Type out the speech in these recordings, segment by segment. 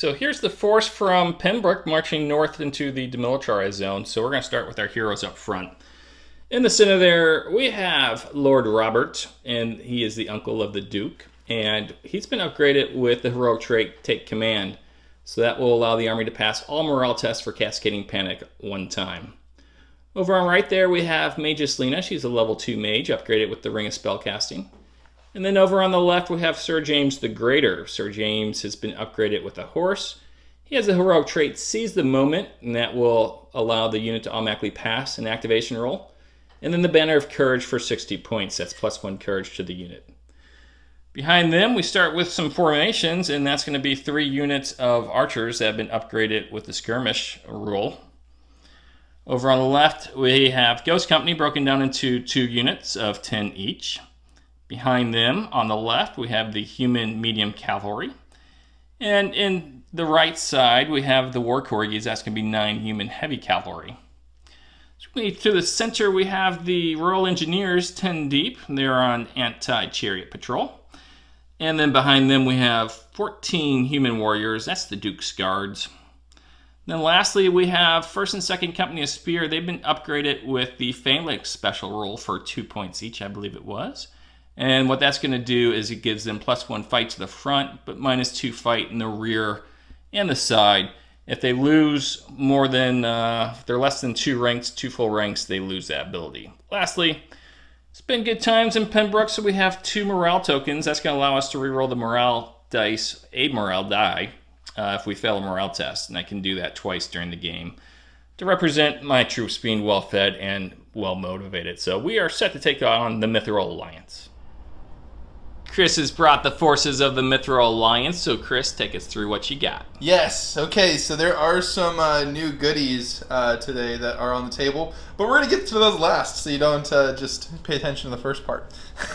So here's the force from Pembroke marching north into the demilitarized zone. So we're going to start with our heroes up front. In the center there, we have Lord Robert, and he is the uncle of the Duke. And he's been upgraded with the heroic trait Take Command. So that will allow the army to pass all morale tests for Cascading Panic one time. Over on right there, we have Magus Lena. She's a level 2 mage, upgraded with the Ring of Spellcasting. And then over on the left, we have Sir James the Greater. Sir James has been upgraded with a horse. He has the heroic trait Seize the Moment, and that will allow the unit to automatically pass an activation roll. And then the Banner of Courage for 60 points. That's +1 courage to the unit. Behind them, we start with some formations, and that's going to be 3 units of archers that have been upgraded with the skirmish rule. Over on the left, we have Ghost Company broken down into 2 units of 10 each. Behind them, on the left, we have the Human Medium Cavalry. And in the right side, we have the War Corgis. That's going to be 9 Human Heavy Cavalry. To the center, we have the Royal Engineers, 10 deep. They're on anti-chariot patrol. And then behind them, we have 14 Human Warriors. That's the Duke's Guards. Then lastly, we have 1st and 2nd Company of Spear. They've been upgraded with the Phalanx special rule for 2 points each, I believe it was. And what that's going to do is it gives them +1 fight to the front, but -2 fight in the rear and the side. If they lose more than, if they're less than 2 ranks, 2 full ranks, they lose that ability. Lastly, it's been good times in Pembroke, so we have 2 morale tokens. That's going to allow us to reroll the morale dice, a morale die, if we fail a morale test. And I can do that twice during the game to represent my troops being well-fed and well-motivated. So we are set to take on the Mithril Alliance. Chris has brought the forces of the Mithril Alliance, so Chris, take us through what you got. Yes, okay, so there are some new goodies today that are on the table, but we're going to get to those last, so you don't just pay attention to the first part.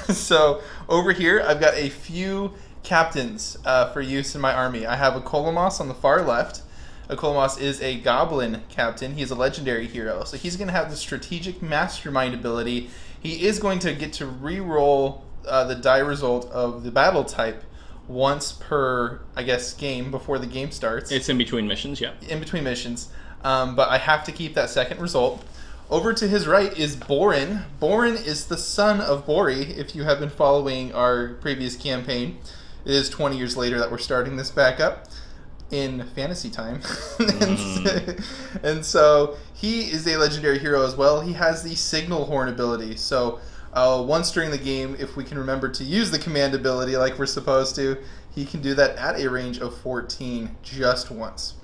So over here, I've got a few captains for use in my army. I have a Kolomos on the far left. A Kolomos is a goblin captain. He's a legendary hero, so he's going to have the strategic mastermind ability. He is going to get to re-roll the die result of the battle type once per, I guess, game before the game starts. It's in between missions, yeah. In between missions. But I have to keep that second result. Over to his right is Borin. Borin is the son of Bori, if you have been following our previous campaign. It is 20 years later that we're starting this back up in fantasy time. And so he is a legendary hero as well. He has the Signal Horn ability. So once during the game, if we can remember to use the command ability like we're supposed to, he can do that at a range of 14 just once.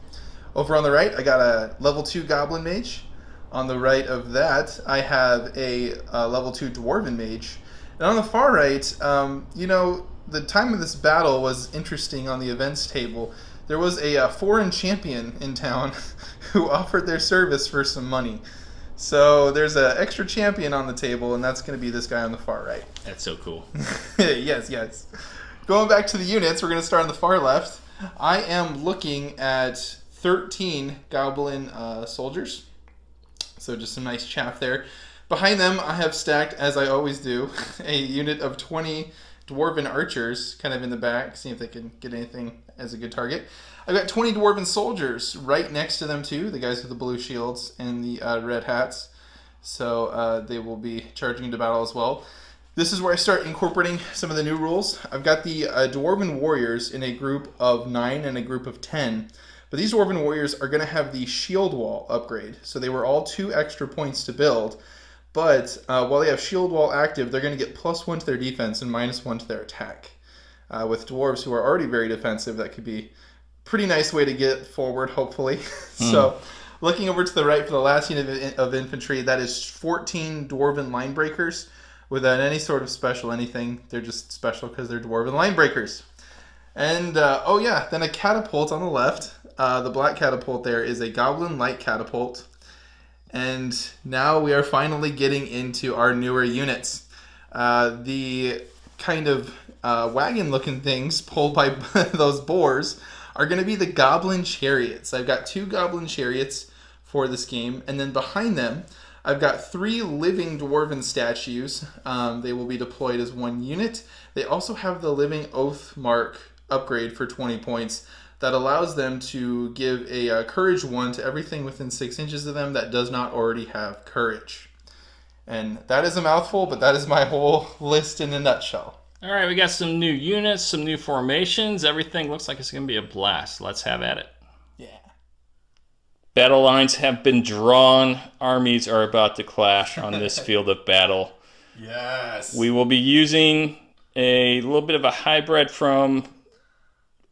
Over on the right, I got a level 2 Goblin Mage. On the right of that, I have a level 2 Dwarven Mage. And on the far right, the time of this battle was interesting on the events table. There was a foreign champion in town who offered their service for some money. So there's an extra champion on the table, and that's going to be this guy on the far right. That's so cool. Yes. Going back to the units, we're going to start on the far left. I am looking at 13 goblin soldiers. So just some nice chaff there. Behind them, I have stacked, as I always do, a unit of 20 dwarven archers kind of in the back, see if they can get anything as a good target. I've got 20 dwarven soldiers right next to them too, the guys with the blue shields and the red hats. So they will be charging into battle as well. This is where I start incorporating some of the new rules. I've got the dwarven warriors in a group of 9 and a group of 10. But these dwarven warriors are going to have the shield wall upgrade. So they were all 2 extra points to build. But while they have shield wall active, they're going to get +1 to their defense and -1 to their attack. With dwarves who are already very defensive, that could be a pretty nice way to get forward, hopefully. So looking over to the right for the last unit of infantry, that is 14 dwarven line breakers without any sort of special anything. They're just special because they're dwarven line breakers. And, then a catapult on the left. The black catapult there is a goblin light catapult. And now we are finally getting into our newer units. The kind of wagon-looking things pulled by those boars are going to be the goblin chariots. I've got 2 goblin chariots for this game, and then behind them, I've got 3 living dwarven statues. They will be deployed as 1 unit. They also have the living Oathmark upgrade for 20 points. that allows them to give a courage 1 to everything within 6 inches of them that does not already have courage. And that is a mouthful, but that is my whole list in a nutshell. All right, we got some new units, some new formations. Everything looks like it's going to be a blast. Let's have at it. Yeah. Battle lines have been drawn. Armies are about to clash on this field of battle. Yes. We will be using a little bit of a hybrid from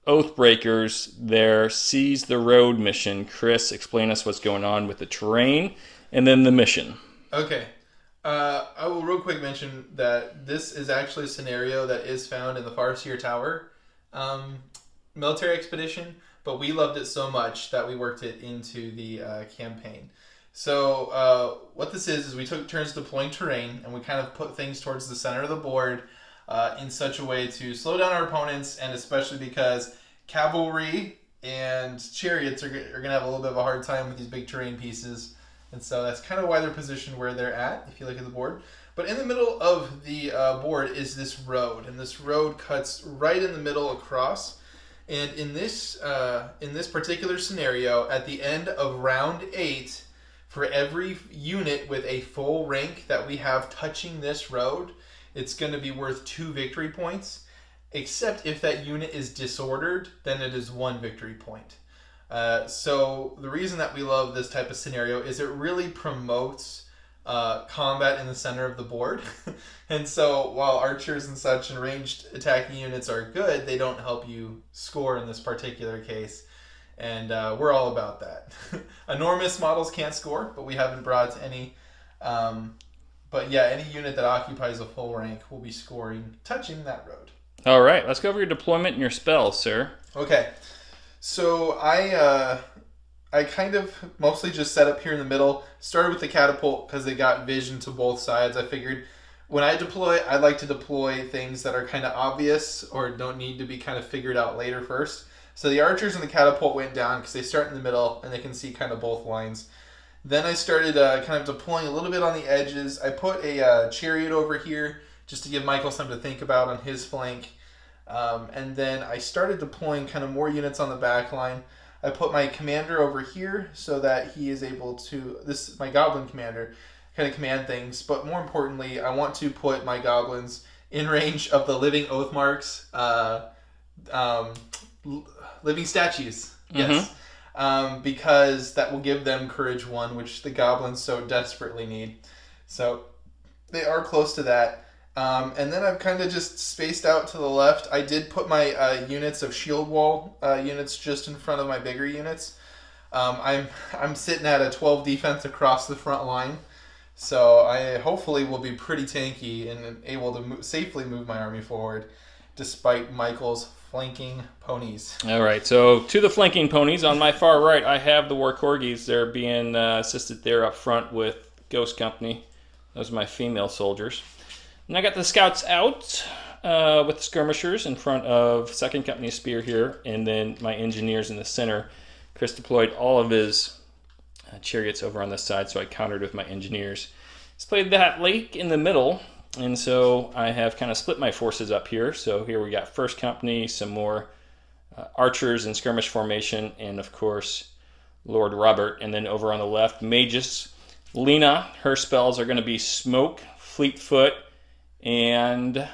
Oathbreakers, their Seize the Road mission. Chris, explain us what's going on with the terrain and then the mission. Okay. I will real quick mention that this is actually a scenario that is found in the Farseer Tower military expedition, but we loved it so much that we worked it into the campaign. So what this is we took turns deploying terrain, and we kind of put things towards the center of the board in such a way to slow down our opponents, and especially because cavalry and chariots are going to have a little bit of a hard time with these big terrain pieces. And so that's kind of why they're positioned where they're at, if you look at the board. But in the middle of the board is this road, and this road cuts right in the middle across. And in this particular scenario, at the end of round 8, for every unit with a full rank that we have touching this road, it's going to be worth 2 victory points. Except if that unit is disordered, then it is 1 victory point. So the reason that we love this type of scenario is it really promotes combat in the center of the board. And so while archers and such and ranged attacking units are good, they don't help you score in this particular case. And we're all about that. Enormous models can't score, but we haven't brought any. But yeah, any unit that occupies a full rank will be scoring touching that road. All right, let's go over your deployment and your spells, sir. Okay. So I kind of mostly just set up here in the middle. Started with the catapult because they got vision to both sides. I figured when I deploy, I like to deploy things that are kind of obvious or don't need to be kind of figured out later first. So the archers and the catapult went down because they start in the middle and they can see kind of both lines. Then I started kind of deploying a little bit on the edges. I put a chariot over here just to give Michael something to think about on his flank. And then I started deploying kind of more units on the back line. I put my commander over here so that he is able to, this is my goblin commander, kind of command things. But more importantly, I want to put my goblins in range of the living Oathmarks, living statues. Yes. Because that will give them courage 1, which the goblins so desperately need. So they are close to that. And then I've kind of just spaced out to the left. I did put my units of shield wall units just in front of my bigger units. I'm sitting at a 12 defense across the front line, so I hopefully will be pretty tanky and able to safely move my army forward, despite Michael's flanking ponies. All right, so to the flanking ponies on my far right, I have the War Corgis. They're being assisted there up front with Ghost Company. Those are my female soldiers. And I got the scouts out with the skirmishers in front of 2nd Company Spear here, and then my engineers in the center. Chris deployed all of his chariots over on this side, so I countered with my engineers. He's played that lake in the middle, and so I have kind of split my forces up here. So here we got 1st Company, some more archers in skirmish formation, and of course Lord Robert. And then over on the left, Magus Lena. Her spells are going to be Smoke, Fleetfoot, and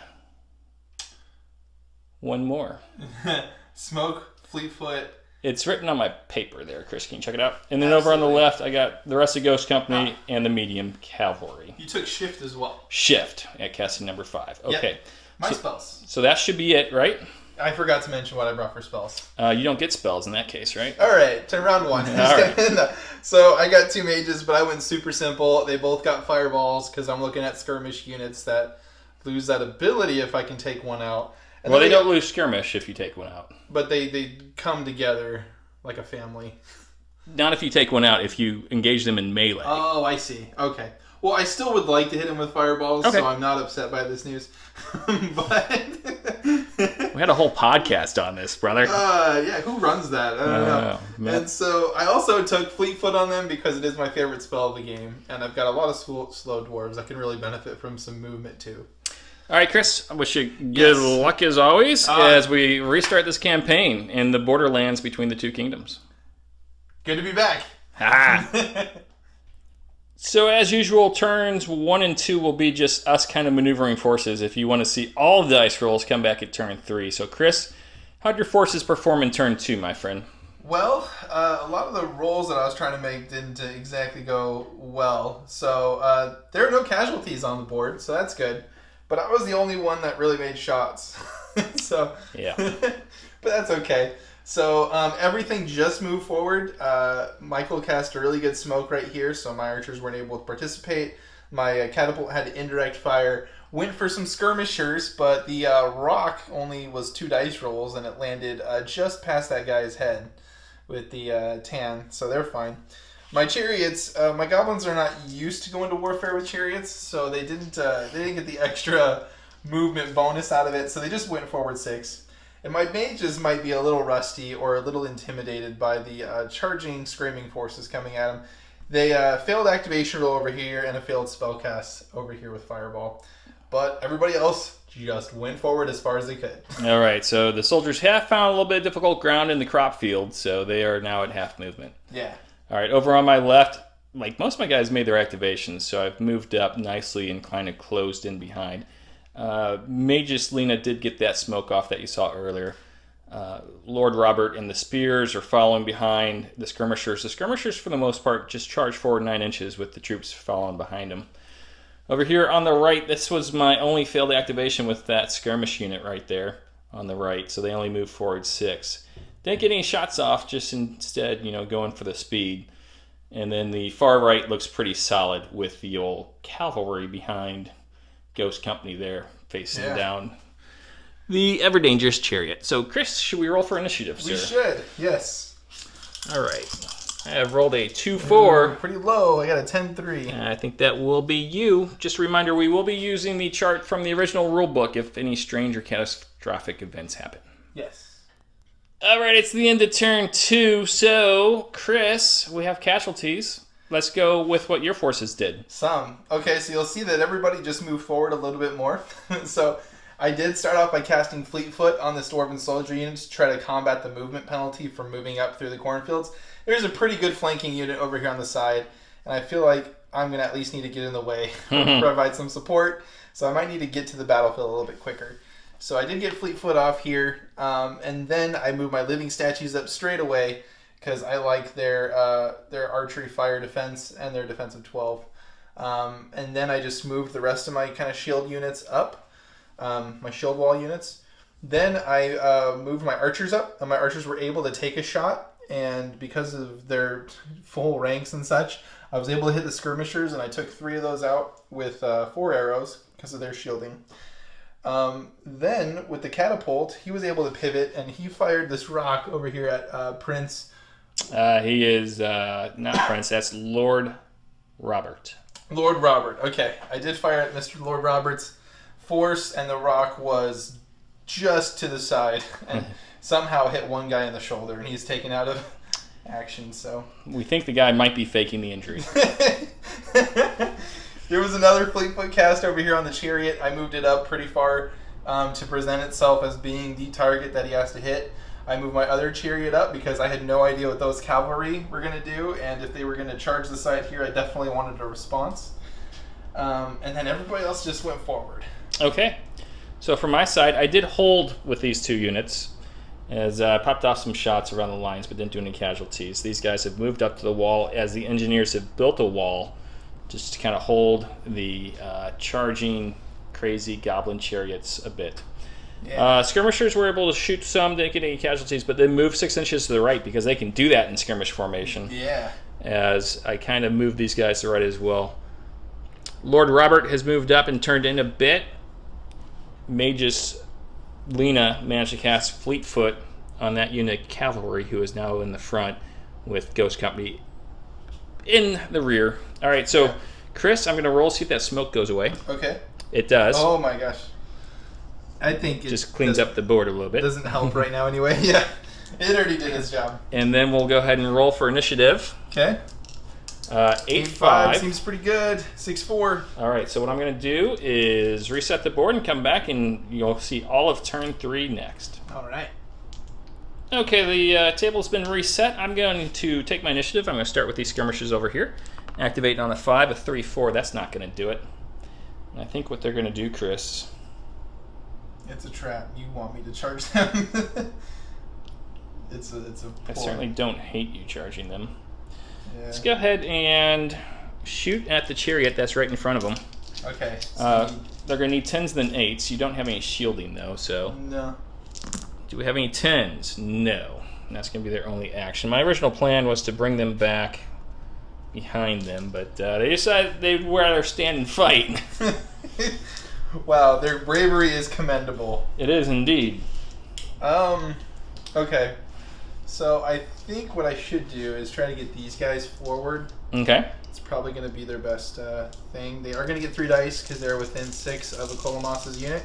one more. Smoke, Fleetfoot. It's written on my paper there, Chris. Can you check it out? And then over on the left, I got the rest of Ghost Company and the medium cavalry. You took shift as well. Shift at casting number 5. Okay. Yep. My spells. So that should be it, right? I forgot to mention what I brought for spells. You don't get spells in that case, right? All right, to round 1. All right. So I got 2 mages, but I went super simple. They both got fireballs because I'm looking at skirmish units that lose that ability if I can take one out. And well, they don't lose skirmish if you take one out. But they come together like a family. Not if you take one out, if you engage them in melee. Oh, I see. Okay. Well, I still would like to hit him with fireballs, so I'm not upset by this news. But we had a whole podcast on this, brother. Yeah, who runs that? I don't know. Man. And so I also took Fleetfoot on them because it is my favorite spell of the game, and I've got a lot of slow dwarves that can really benefit from some movement too. All right, Chris, I wish you good luck as always as we restart this campaign in the borderlands between the two kingdoms. Good to be back. So as usual, turns 1 and 2 will be just us kind of maneuvering forces. If you want to see all of the dice rolls, come back at turn 3. So Chris, how'd your forces perform in turn 2, my friend? Well, a lot of the rolls that I was trying to make didn't exactly go well. So there are no casualties on the board, so that's good. But I was the only one that really made shots. So yeah. But that's okay. So everything just moved forward. Michael cast a really good smoke right here, so my archers weren't able to participate. My catapult had indirect fire. Went for some skirmishers, but the rock only was 2 dice rolls, and it landed just past that guy's head with the tan, so they're fine. My chariots, my goblins are not used to going to warfare with chariots, so they didn't get the extra movement bonus out of it, so they just went forward 6. And my mages might be a little rusty or a little intimidated by the charging, screaming forces coming at them. They failed activation roll over here and a failed spellcast over here with Fireball. But everybody else just went forward as far as they could. All right, so the soldiers have found a little bit of difficult ground in the crop field, so they are now at half movement. Yeah. All right, over on my left, like most of my guys made their activations, so I've moved up nicely and kind of closed in behind. Magus Lena did get that smoke off that you saw earlier. Lord Robert and the spears are following behind the skirmishers. The skirmishers, for the most part, just charge forward 9 inches with the troops following behind them. Over here on the right, this was my only failed activation with that skirmish unit right there on the right, so they only moved forward 6. Didn't get any shots off, just instead, going for the speed. And then the far right looks pretty solid with the old cavalry behind Ghost Company there, facing down the ever dangerous chariot. So, Chris, should we roll for initiative, sir? We should, yes. All right. I have rolled a 2-4. Pretty low. I got a 10-3. I think that will be you. Just a reminder, we will be using the chart from the original rulebook if any strange or catastrophic events happen. Yes. All right, it's the end of turn 2. So, Chris, we have casualties. Let's go with what your forces did. Some. Okay, so you'll see that everybody just moved forward a little bit more. So I did start off by casting Fleetfoot on the Dwarven soldier units to try to combat the movement penalty from moving up through the cornfields. There's a pretty good flanking unit over here on the side, and I feel like I'm going to at least need to get in the way and provide some support. So I might need to get to the battlefield a little bit quicker. So I did get Fleetfoot off here, and then I moved my living statues up straight away because I like their archery fire defense and their defense of 12. And then I just moved the rest of my kind of shield units up, my shield wall units. Then I moved my archers up, and my archers were able to take a shot. And because of their full ranks and such, I was able to hit the skirmishers, and I took 3 of those out with 4 arrows because of their shielding. Then, with the catapult, he was able to pivot, and he fired this rock over here at Prince. He is not Prince, that's Lord Robert. Lord Robert, okay. I did fire at Mr. Lord Robert's force, and the rock was just to the side, and somehow hit one guy in the shoulder, and he's taken out of action, so. We think the guy might be faking the injury. There was another Fleetfoot cast over here on the chariot. I moved it up pretty far to present itself as being the target that he has to hit. I moved my other chariot up because I had no idea what those cavalry were going to do, and if they were going to charge the side here, I definitely wanted a response. And then everybody else just went forward. Okay. So from my side, I did hold with these 2 units as I popped off some shots around the lines but didn't do any casualties. These guys have moved up to the wall as the engineers have built a wall just to kind of hold the charging crazy goblin chariots a bit. Yeah. Skirmishers were able to shoot some, didn't get any casualties, but then move 6 inches to the right because they can do that in skirmish formation. Yeah. As I kind of moved these guys to the right as well. Lord Robert has moved up and turned in a bit. Magus Lena managed to cast Fleetfoot on that unit cavalry who is now in the front with Ghost Company in the rear. All right, so Chris, I'm going to roll, see if that smoke goes away. Okay. It does. Oh my gosh. I think it just cleans up the board a little bit. Doesn't help right now anyway. Yeah. It already did its job. And then we'll go ahead and roll for initiative. Okay. 8-5. Seems pretty good. 6-4. All right, so what I'm going to do is reset the board and come back, and you'll see all of turn 3 next. All right. Okay, the table's been reset. I'm going to take my initiative. I'm going to start with these skirmishers over here. Activate on a 5, a 3-4. That's not going to do it. And I think what they're going to do, Chris... It's a trap. You want me to charge them. It's a I certainly don't hate you charging them. Yeah. Let's go ahead and shoot at the chariot that's right in front of them. Okay. They're going to need 10s then 8s. You don't have any shielding, though, so... No. Do we have any 10s? No. And that's going to be their only action. My original plan was to bring them back behind them, but they decided they'd rather stand and fight. Wow, their bravery is commendable. It is indeed. Okay. So I think what I should do is try to get these guys forward. Okay. It's probably going to be their best thing. They are going to get 3 dice because they're within 6 of a Kolomas's unit.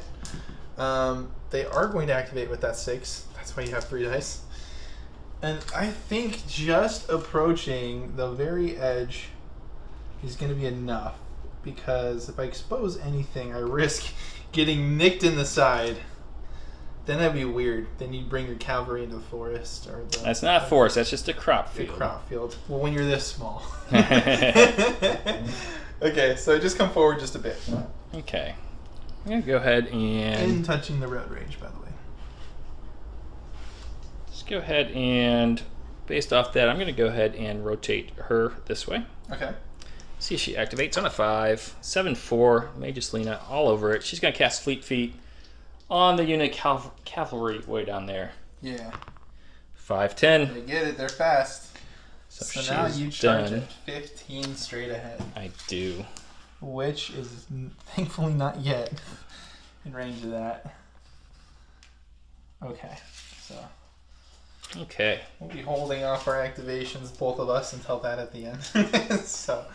They are going to activate with that 6. That's why you have 3 dice. And I think just approaching the very edge is going to be enough. Because if I expose anything, I risk getting nicked in the side. Then that'd be weird. Then you'd bring your cavalry into the forest. Or the, that's not a forest, that's just a crop the field. crop field. Well, when you're this small. Okay, so just come forward just a bit. Okay. I'm going to go ahead and... In touching the road range, by the way. Let's go ahead and, based off that, I'm going to go ahead and rotate her this way. Okay. See if she activates on a 5. 7-4. Magus Lena all over it. She's going to cast Fleet Feet on the unit cavalry way down there. Yeah. 5-10. They get it. They're fast. So now you charge done. at 15 straight ahead. I do. Which is thankfully not yet in range of that. Okay. So Okay. we'll be holding off our activations, both of us, until that at the end. So,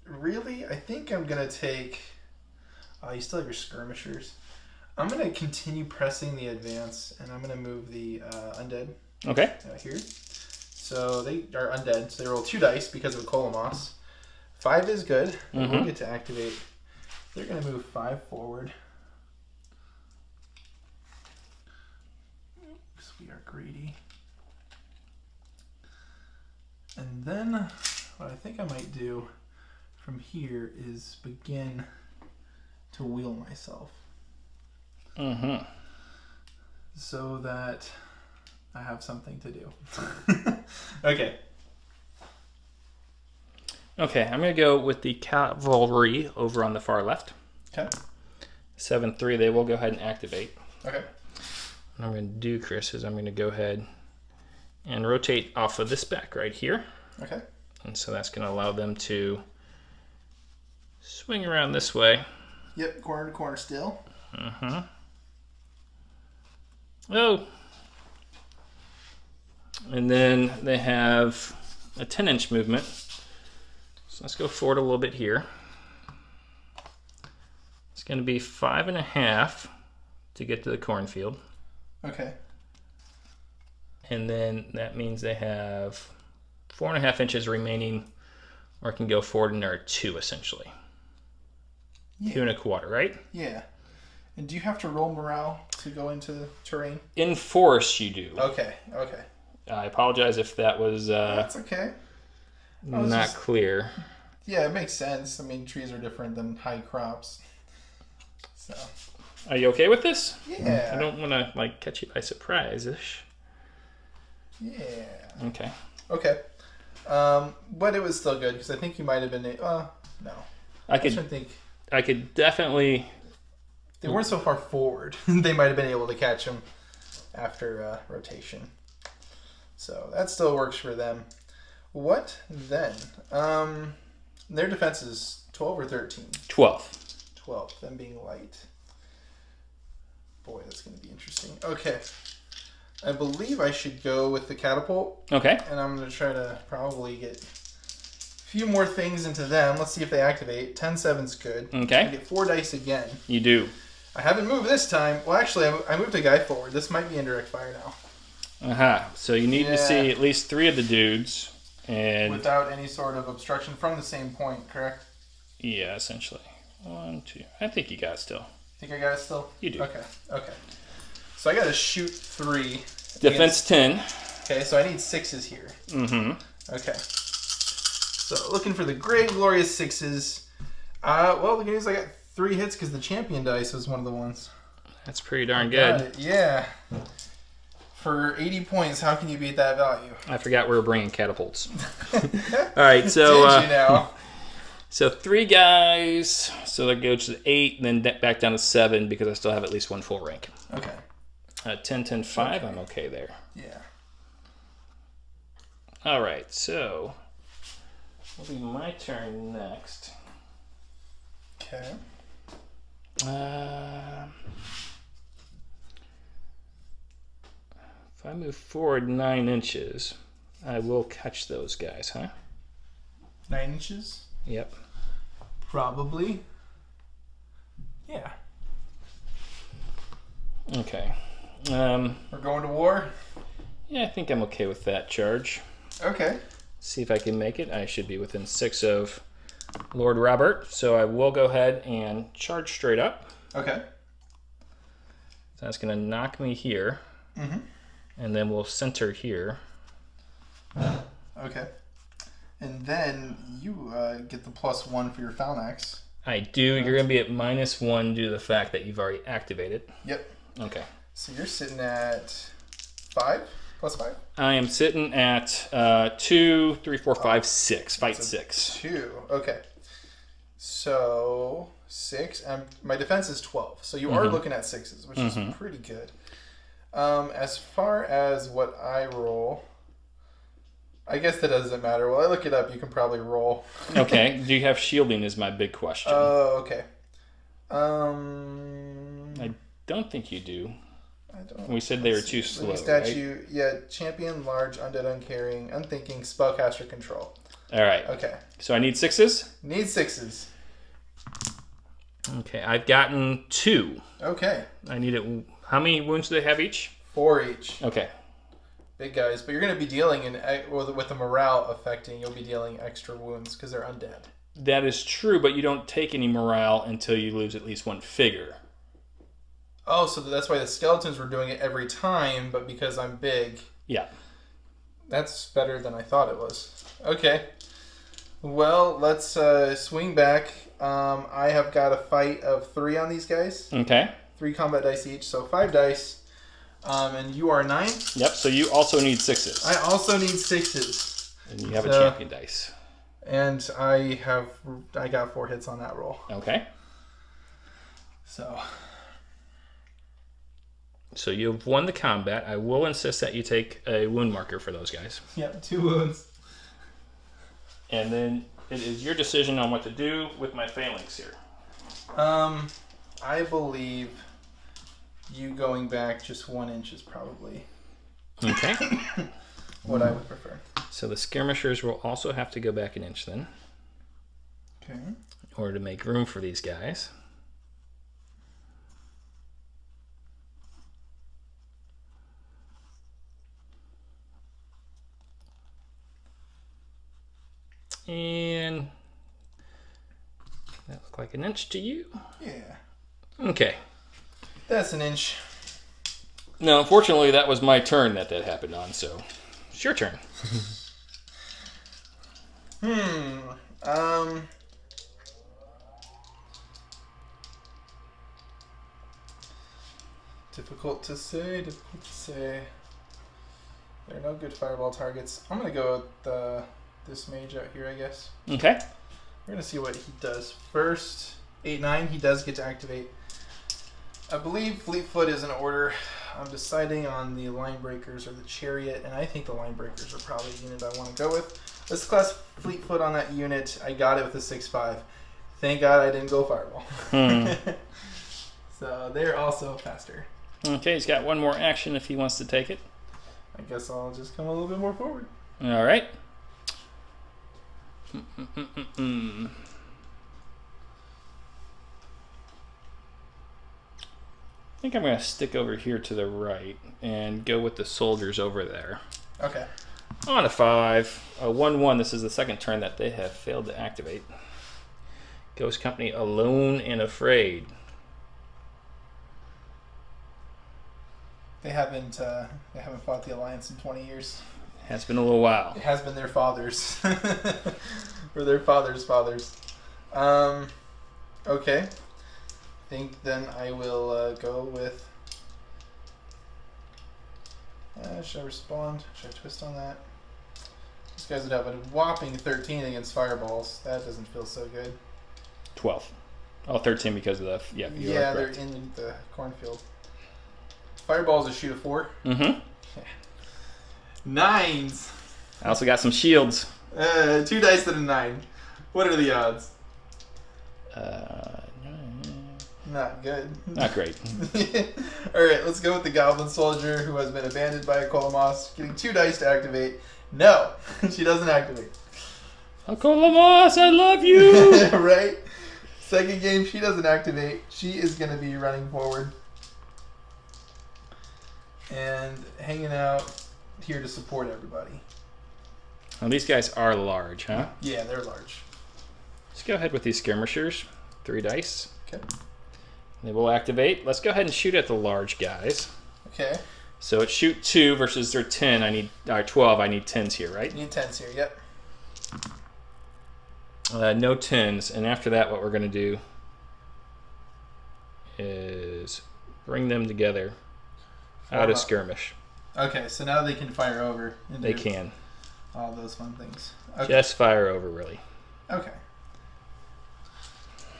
really, I think I'm gonna take. Oh, you still have your skirmishers. I'm gonna continue pressing the advance, and I'm gonna move the undead. Okay. Here. So they are undead. So they roll 2 dice because of a Kolomos. 5 is good. Mm-hmm. We'll get to activate. They're gonna move 5 forward. We are greedy. And then what I think I might do from here is begin to wheel myself. Mm-hmm. So that I have something to do. Okay. Okay, I'm going to go with the cavalry over on the far left. Okay. 7-3, they will go ahead and activate. Okay. What I'm going to do, Chris, is I'm going to go ahead and rotate off of this back right here. Okay. And so that's going to allow them to swing around this way. Yep, corner to corner still. Uh-huh. Oh. And then they have a 10-inch movement. So let's go forward a little bit here. It's going to be 5.5 to get to the cornfield. Okay. And then that means they have 4.5 inches remaining, or can go forward another 2, essentially. Yeah. 2.25, right? Yeah. And do you have to roll morale to go into the terrain? In force, you do. Okay. Okay. I apologize if that was That's okay. not clear. Yeah, it makes sense. I mean, trees are different than high crops. So. Are you okay with this? Yeah. I don't want to catch you by surprise-ish. Yeah. Okay. Okay. But it was still good because I think you might have been. No. I could definitely. They weren't so far forward. They might have been able to catch them after rotation. So that still works for them. What then? Their defense is 12 or 13? 12. 12. Them being light. Boy, that's going to be interesting. Okay. I believe I should go with the catapult. Okay. And I'm going to try to probably get a few more things into them. Let's see if they activate. 10-7's good. Okay. I get 4 dice again. You do. I haven't moved this time. Well, actually, I moved a guy forward. This might be in direct fire now. So you need to see at least 3 of the dudes. And without any sort of obstruction from the same point, correct? yeah, essentially. 1, 2. I think you got it still. Think I got it still? You do. Okay. Okay. So I got to shoot 3. Defense 10. Okay, so I need 6s here. Mm-hmm. Okay. So looking for the great glorious 6s. Well, the good news I got 3 hits because the champion dice was one of the ones. That's pretty darn good. Yeah. For 80 points, how can you beat that value? I forgot we were bringing catapults. All right, so Did you now? So 3 guys. So that goes to 8, and then back down to 7 because I still have at least 1 full rank. Okay. 10, 10, 5. Okay. I'm okay there. Yeah. All right, so it'll be my turn next. Okay. If I move forward 9 inches, I will catch those guys, huh? 9 inches? Yep. Probably. Yeah. Okay. We're going to war? Yeah, I think I'm okay with that charge. Okay. See if I can make it. I should be within 6 of Lord Robert, so I will go ahead and charge straight up. Okay. So that's going to knock me here. Mm-hmm. And then we'll center here. Okay. And then you get the +1 for your Phalanx. I do. You're going to be at -1 due to the fact that you've already activated. Yep. Okay. So you're sitting at 5? +5? I am sitting at 2, 3, 4, 5, 6. Fight 6. 2. Okay. So 6. My defense is 12. So you are looking at 6s, which is pretty good. As far as what I roll, I guess that doesn't matter. Well, I look it up. You can probably roll. Okay. Do you have shielding is my big question. Oh, okay. I don't think you do. I don't. We said they were too slow, statue, right? Yeah, champion, large, undead, uncaring, unthinking, spellcaster control. All right. Okay. So I need 6s? Need 6s. Okay. I've gotten 2. Okay. I need it. How many wounds do they have each? 4 each. Okay. Big guys. But you're going to be dealing, with the morale affecting, you'll be dealing extra wounds because they're undead. That is true, but you don't take any morale until you lose at least 1 figure. Oh, so that's why the skeletons were doing it every time, but because I'm big. Yeah. That's better than I thought it was. Okay. Well, let's swing back. I have got a fight of 3 on these guys. Okay. 3 combat dice each, so 5 dice. And you are 9? Yep, so you also need 6s. I also need 6s. And you have a champion dice. And I got 4 hits on that roll. Okay. So you've won the combat. I will insist that you take a wound marker for those guys. Yep, 2 wounds. And then it is your decision on what to do with my phalanx here. I believe you going back just 1 inch is probably okay. what I would prefer. So the skirmishers will also have to go back 1 inch then. Okay. In order to make room for these guys. And that looked like 1 inch to you? Yeah. Okay. That's 1 inch. Now, unfortunately, that was my turn that happened on, so it's your turn. Difficult to say. There are no good fireball targets. I'm going to go with this mage out here, I guess. Okay. We're going to see what he does. First, 8-9, he does get to activate. I believe Fleetfoot is in order. I'm deciding on the line breakers or the chariot, and I think the line breakers are probably the unit I want to go with. Let's class Fleetfoot on that unit. I got it with a 6-5. Thank God I didn't go fireball. So they're also faster. Okay, he's got 1 more action if he wants to take it. I guess I'll just come a little bit more forward. All right. I think I'm going to stick over here to the right and go with the soldiers over there. Okay. On a 5. A 1/1. This is the second turn that they have failed to activate. Ghost Company alone and afraid. They haven't fought the Alliance in 20 years. Has been a little while. It has been their fathers. Or their fathers' fathers. Okay. I think then I will go with... should I respond? Should I twist on that? These guys would have a whopping 13 against fireballs. That doesn't feel so good. 12. Oh, 13 because of the... Yeah, yeah, they're in the cornfield. Fireballs a shoot of 4. Mm-hmm. 9s. I also got some shields. 2 dice and a 9. What are the odds? Not good. Not great. Alright, let's go with the Goblin Soldier who has been abandoned by a Colamos, getting 2 dice to activate. No, she doesn't activate. Colamos, I love you! Right? Second game, she doesn't activate. She is going to be running forward. And hanging out here to support everybody. Well, these guys are large, huh? Yeah, they're large. Let's go ahead with these skirmishers. 3 dice. Okay. They will activate. Let's go ahead and shoot at the large guys. Okay. So it's shoot 2 versus their 10. I need 12. I need 10s here, right? You need 10s here, yep. No 10s. And after that, what we're going to do is bring them together out of skirmish. Okay, so now they can fire over. They can. All those fun things. Okay. Just fire over, really. Okay.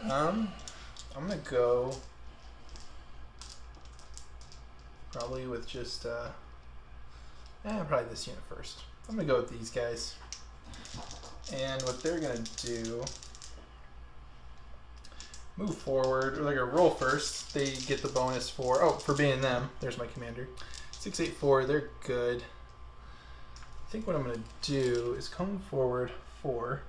I'm going to go probably with just, probably this unit first. I'm going to go with these guys. And what they're going to do, move forward, or they're going to roll first. They get the bonus for being them. There's my commander. 6, 8, 4, they're good. I think what I'm going to do is come forward 4.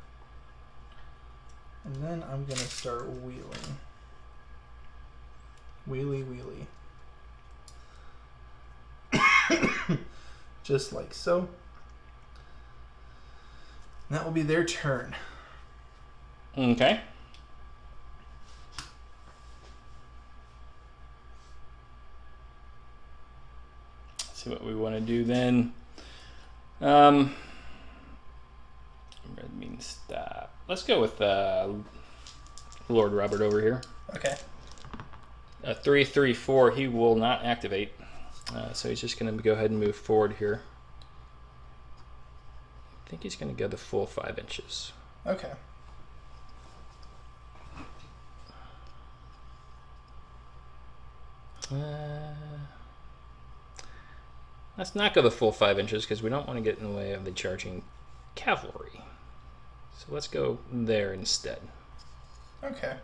And then I'm going to start wheeling. Wheelie, wheelie. Just like so. And that will be their turn. Okay. Let's see what we want to do then. Red means stop. Let's go with Lord Robert over here. Okay. 3, 3, 4. He will not activate. So he's just going to go ahead and move forward here. I think he's going to go the full 5 inches. Okay. Let's not go the full 5 inches because we don't want to get in the way of the charging cavalry. So let's go there instead. Okay.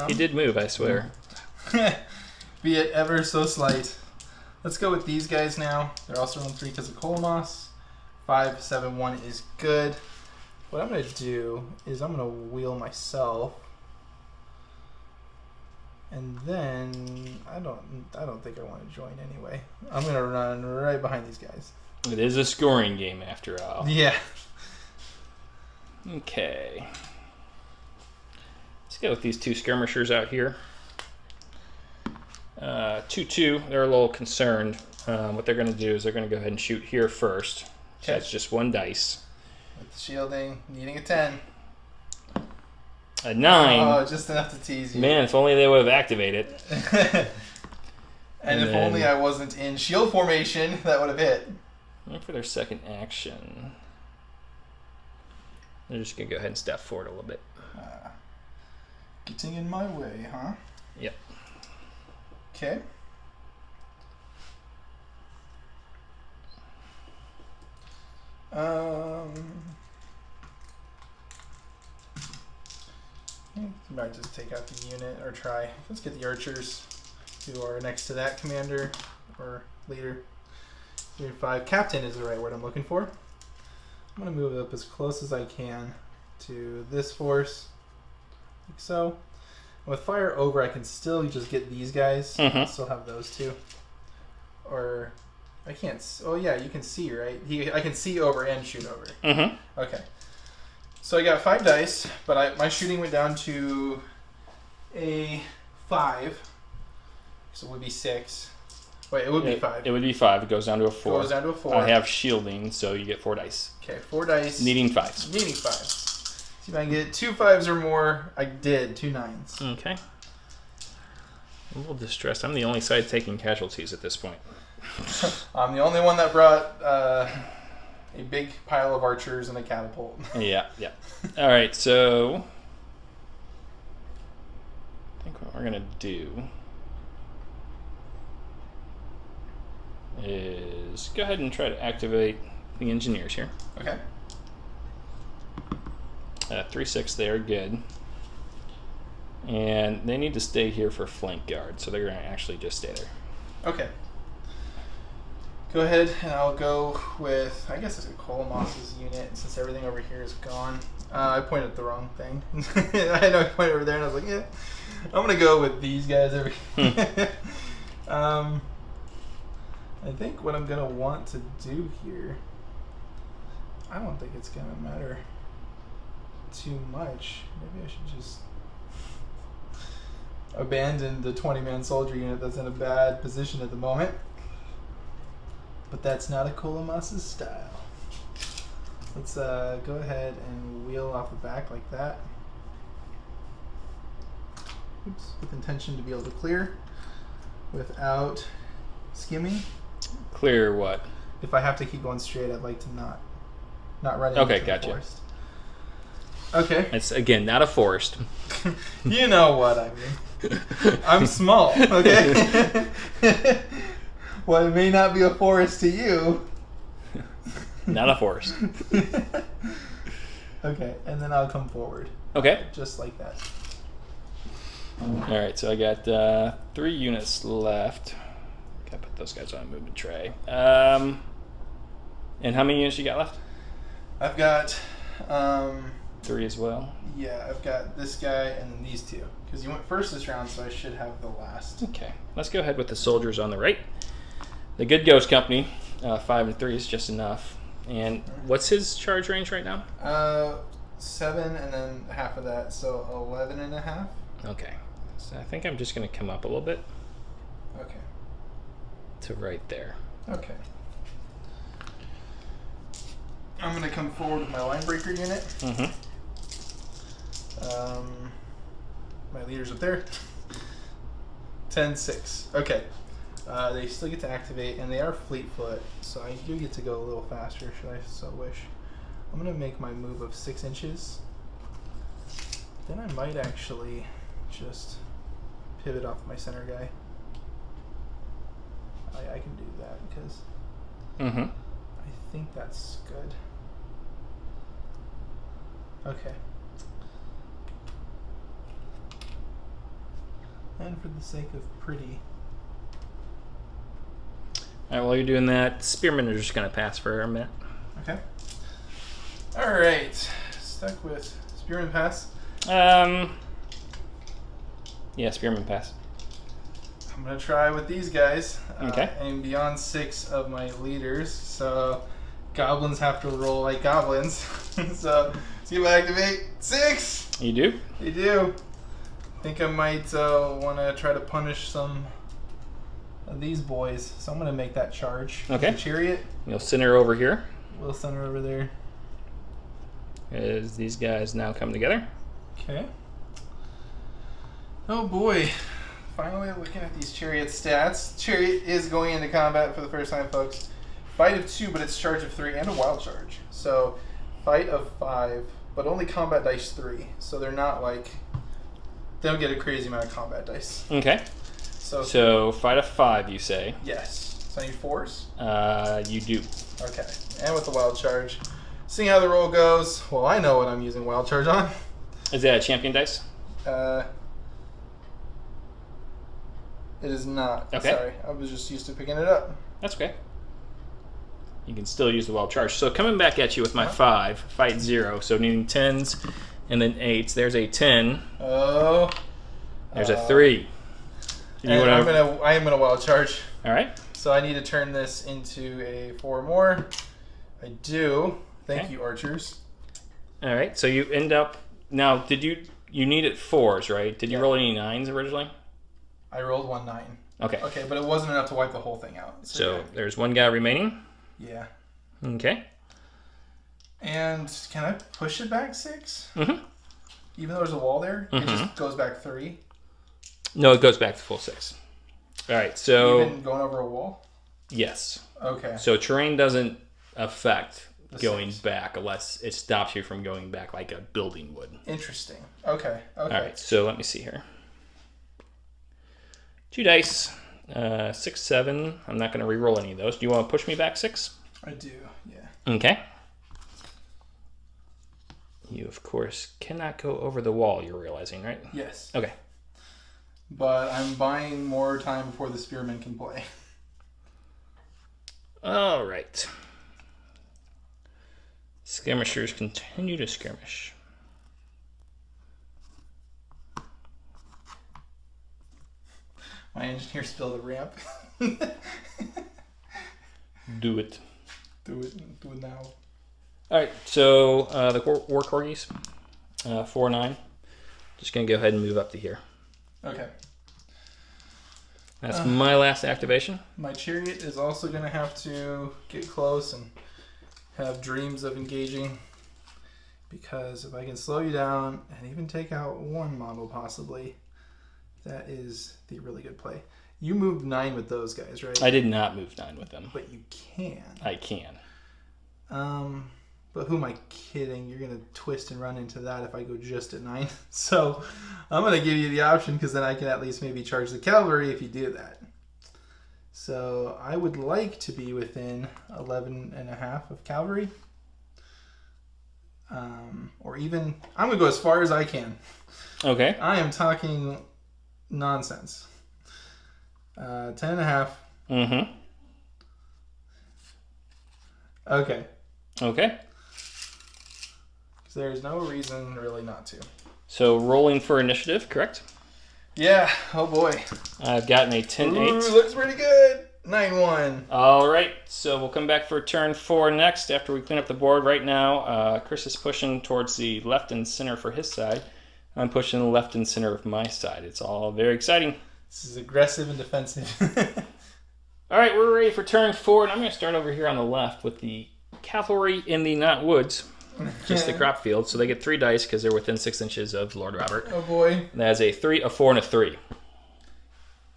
He did move, I swear. Be it ever so slight. Let's go with these guys now. They're also on 3 because of Colamos. 5, 7, 1 is good. What I'm going to do is I'm going to wheel myself. And then I don't think I want to join anyway. I'm going to run right behind these guys. It is a scoring game after all. Yeah. Okay. Let's go with these 2 skirmishers out here. 2-2. They're a little concerned. What they're going to do is they're going to go ahead and shoot here first. So that's just 1 dice. With the shielding, needing a 10. A 9. Oh, just enough to tease you. Man, if only they would have activated. And if then, only I wasn't in shield formation, that would have hit. For their second action, they're just going to go ahead and step forward a little bit. Getting in my way, huh? Yep. Okay. Might just take out the unit or try. Let's get the archers who are next to that commander or leader. 3, 5. Captain is the right word I'm looking for. I'm going to move it up as close as I can to this force, like so. With fire over, I can still just get these guys. I'll still have those 2. Or, I can't. Oh yeah, you can see, right? I can see over and shoot over. Mm-hmm. Okay. So I got 5 dice, but my shooting went down to a 5. So it would be 6. Wait, it would be 5. It would be 5. It goes down to a 4. It goes down to a 4. I have shielding, so you get 4 dice. Okay, 4 dice. Needing 5s. Needing 5s. See if I can get 2 5s or more. I did. 2 9s. Okay. I'm a little distressed. I'm the only side taking casualties at this point. I'm the only one that brought a big pile of archers and a catapult. Yeah. All right, so I think what we're going to do is go ahead and try to activate the engineers here. Okay. 3-6 there, good. And they need to stay here for flank guard, so they're going to actually just stay there. Okay. Go ahead, and I'll go with, I guess it's a Colomos's unit, since everything over here is gone. I pointed at the wrong thing. I know I pointed over there, and I was like, yeah. I'm going to go with these guys over here. I think what I'm going to want to do here, I don't think it's going to matter too much. Maybe I should just abandon the 20-man soldier unit that's in a bad position at the moment. But that's not a Colomos's style. Let's go ahead and wheel off the back like that. Oops, with intention to be able to clear without skimming. Clear what? If I have to keep going straight, I'd like to not run into the forest. Okay. It's, again, not a forest. You know what I mean. I'm small, okay? Well, it may not be a forest to you. Not a forest. Okay, and then I'll come forward. Okay. Just like that. All right, so I got 3 units left. Gotta put those guys on a movement tray. And how many units you got left? I've got 3 as well. Yeah, I've got this guy and then these 2. Because you went first this round, so I should have the last. Okay, let's go ahead with the soldiers on the right. The Good Ghost Company, 5 and 3 is just enough. And what's his charge range right now? 7 and then half of that, so 11 and a half. Okay, so I think I'm just going to come up a little bit. Okay. To right there. Okay. I'm going to come forward with my line breaker unit. Mm-hmm. My leader's up there. 10-6. Okay. They still get to activate, and they are fleet foot, so I do get to go a little faster, should I so wish. I'm going to make my move of 6 inches. Then I might actually just pivot off my center guy. I can do that because I think that's good. Okay. And for the sake of pretty. All right, while you're doing that, spearmen are just going to pass for a minute. Okay. All right. Stuck with spearman pass. Yeah, spearman pass. I'm going to try with these guys. Okay. And beyond 6 of my leaders. So goblins have to roll like goblins. So see if I activate 6. You do? They do. I think I might want to try to punish some of these boys. So I'm going to make that charge. Okay. The chariot. You'll center over here. We'll center over there. As these guys now come together. Okay. Oh boy. Finally looking at these chariot stats. Chariot is going into combat for the first time, folks. Fight of 2, but it's charge of 3 and a wild charge. So fight of 5, but only combat dice 3. So they're not like, they don't get a crazy amount of combat dice. Okay. So fight of 5, you say? Yes. So I need 4s? You do. Okay. And with the wild charge. Seeing how the roll goes, well, I know what I'm using wild charge on. Is that a champion dice? It is not. Okay. Sorry, I was just used to picking it up. That's okay. You can still use the wild charge. So coming back at you with my 5, fight 0. So needing 10s and then 8s. There's a 10. Oh. There's a 3. And I am gonna wild charge. All right. So I need to turn this into a 4 more. I do. Thank Okay. you, archers. All right, so you end up now. Did you needed 4s, right? Did you Yeah. roll any 9s originally? I rolled 1 9. Okay. Okay, but it wasn't enough to wipe the whole thing out. So yeah. there's 1 guy remaining. Yeah. Okay. And can I push it back 6? Mm-hmm. Even though there's a wall there, it just goes back 3. No, it goes back to full 6. All right, so Even going over a wall. yes. Okay. So terrain doesn't affect The going 6. back unless it stops you from going back like a building would. Interesting. Okay. Okay. All right, so let me see here. 2 dice, 6, 7. I'm not going to re-roll any of those. Do you want to push me back 6? I do. Yeah. Okay. You, of course, cannot go over the wall, you're realizing, right? Yes. Okay. But I'm buying more time before the spearmen can play. All right. Skirmishers continue to skirmish. My engineer spilled a ramp. Do it. Do it now. All right, so the war corgis, 4-9. Just going to go ahead and move up to here. Okay. That's my last activation. My chariot is also going to have to get close and have dreams of engaging. Because if I can slow you down and even take out 1 model possibly, that is the really good play. You moved 9 with those guys, right? I did not move 9 with them. But you can. I can. But who am I kidding? You're going to twist and run into that if I go just at 9. So I'm going to give you the option because then I can at least maybe charge the cavalry if you do that. So I would like to be within 11.5 of cavalry. Or even, I'm going to go as far as I can. Okay. I am talking nonsense. 10.5. Mm-hmm. Okay. Okay. Because there's no reason really not to. So rolling for initiative, correct? Yeah. Oh boy. I've gotten a 10-8. Ooh, looks pretty good. 9-1. All right, so we'll come back for turn 4 next after we clean up the board. Right now, Chris is pushing towards the left and center for his side. I'm pushing the left and center of my side. It's all very exciting. This is aggressive and defensive. All right, we're ready for turn 4, and I'm going to start over here on the left with the cavalry in the not woods, just the crop field. So they get 3 dice because they're within 6 inches of Lord Robert. Oh boy. That is a 3, a 4, and a 3.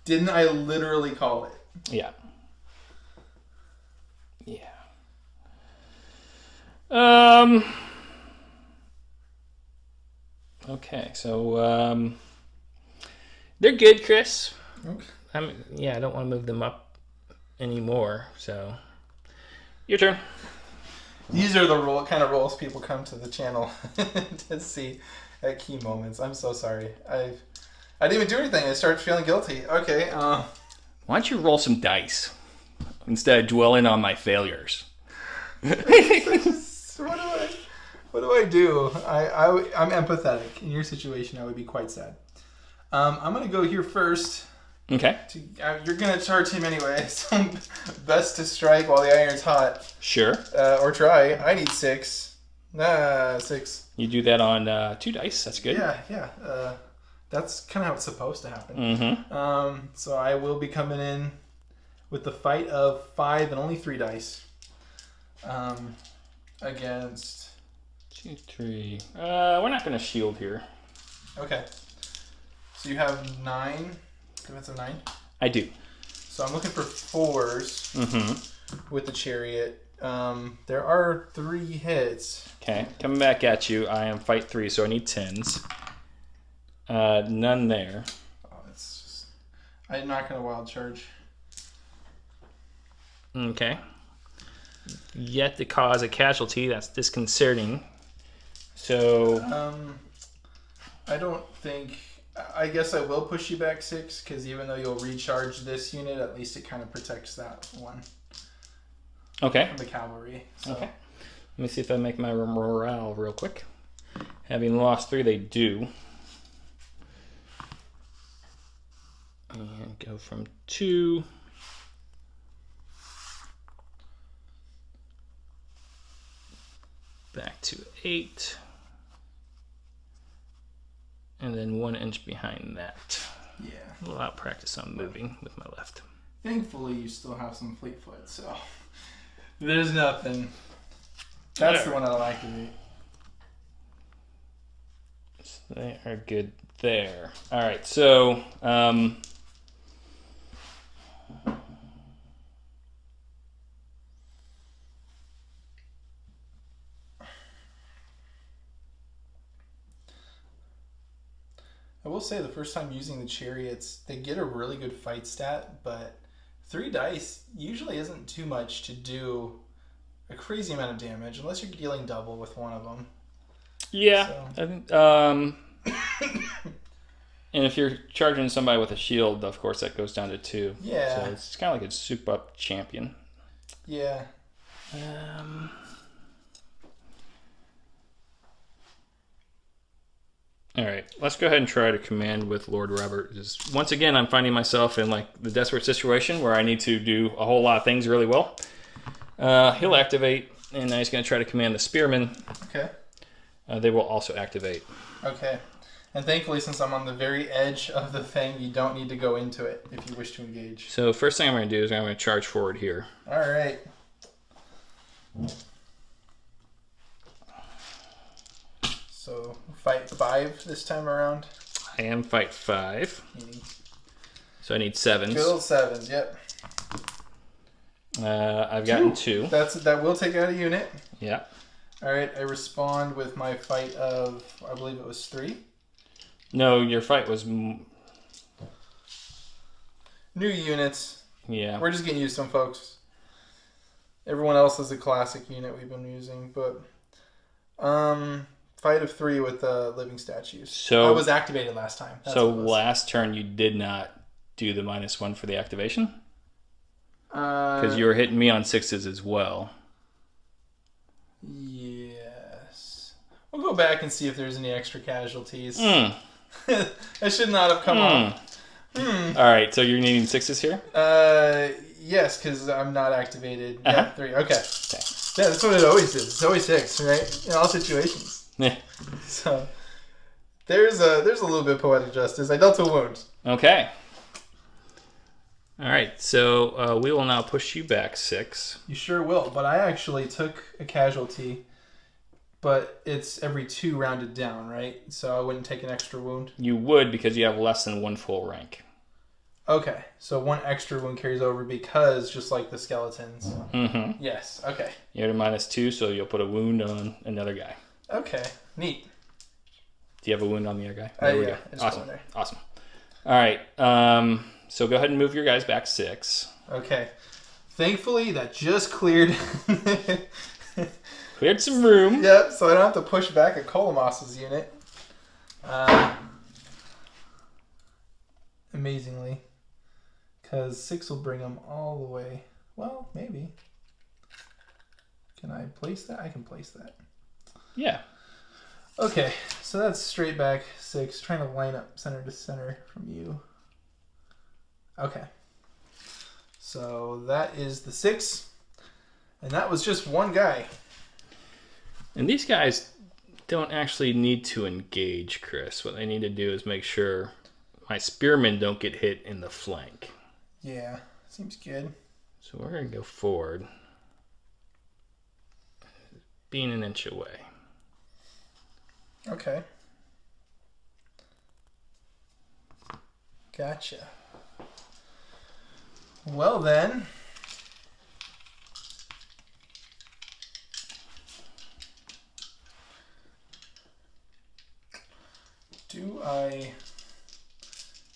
Didn't I literally call it? Yeah. Yeah. Okay, so they're good, Chris. Okay. I don't want to move them up anymore. So your turn. These are the kind of roles people come to the channel to see at key moments. I'm so sorry. I didn't even do anything. I started feeling guilty. Okay. Why don't you roll some dice instead of dwelling on my failures? What do I do? I'm empathetic. In your situation, I would be quite sad. I'm going to go here first. Okay. You're going to charge him anyway, so best to strike while the iron's hot. Sure. Or try. I need 6. 6. You do that on 2 dice. That's good. Yeah. That's kind of how it's supposed to happen. Mm-hmm. So I will be coming in with the fight of 5 and only 3 dice. Against 2, 3. We're not going to shield here. Okay. So you have 9. Defensive 9? I do. So I'm looking for 4s Mm-hmm. with the chariot. There are 3 hits. Okay. Coming back at you. I am fight 3, so I need 10s. None there. Oh, it's just... I'm not going to wild charge. Okay. Yet to cause a casualty. That's disconcerting. So... I don't think... I guess I will push you back 6, because even though you'll recharge this unit, at least it kind of protects that one. Okay. From the cavalry. So. Okay. Let me see if I make my morale real quick. Having lost 3, they do. And go from 2 back to 8. And then 1 inch behind that. Yeah. A lot of practice on moving with my left. Thankfully, you still have some fleet foot, so there's nothing. That's the one that'll activate. So they are good there. All right, so I will say the first time using the chariots, they get a really good fight stat, but 3 dice usually isn't too much to do a crazy amount of damage, unless you're dealing double with one of them. yeah, So. I think, and if you're charging somebody with a shield, of course, that goes down to 2. Yeah. So it's kind of like a soup-up champion. Yeah. All right, let's go ahead and try to command with Lord Robert. Just, once again, I'm finding myself in like the desperate situation where I need to do a whole lot of things really well. He'll activate, and now he's going to try to command the spearmen. Okay. They will also activate. Okay. And thankfully, since I'm on the very edge of the thing, you don't need to go into it if you wish to engage. So first thing I'm going to do is I'm going to charge forward here. All right. So fight 5 this time around. I am fight 5. So I need 7s. Good old 7s, yep. I've gotten 2. That will take out a unit. Yeah. All right, I respond with my fight of, I believe it was 3. No, your fight was... New units. Yeah. We're just getting used to them, folks. Everyone else is a classic unit we've been using, but... Fight of 3 with living statues. So I was activated last time. That's so what it was. last turn you did not do the -1 for the activation? Because you were hitting me on 6s as well. Yes. We'll go back and see if there's any extra casualties. Mm. That should not have come up. All right, so you're needing 6s here? Yes, because I'm not activated. Uh-huh. Yeah, 3. Okay. Yeah, that's what it always is. It's always 6, right? In all situations. Yeah. So there's a little bit of poetic justice. I dealt a wound. Okay. All right, so we will now push you back 6. You sure will, but I actually took a casualty, but it's every 2 rounded down, right? So I wouldn't take an extra wound? You would because you have less than 1 full rank. Okay, so 1 extra wound carries over because just like the skeletons. Mm-hmm. Yes, okay. You're at a -2, so you'll put a wound on another guy. Okay, neat. Do you have a wound on the other guy? Yeah, it's awesome. there. Awesome. All right, so go ahead and move your guys back 6. Okay. Thankfully, that just cleared. Cleared some room. Yep, so I don't have to push back a Colomos's unit. Amazingly. Because 6 will bring them all the way. Well, maybe. Can I place that? I can place that. Yeah. Okay, so that's straight back 6. Trying to line up center to center from you. Okay. So that is the 6. And that was just 1 guy. And these guys don't actually need to engage, Chris. What they need to do is make sure my spearmen don't get hit in the flank. Yeah, seems good. So we're going to go forward. Being an inch away. Okay. Gotcha. Well then. Do I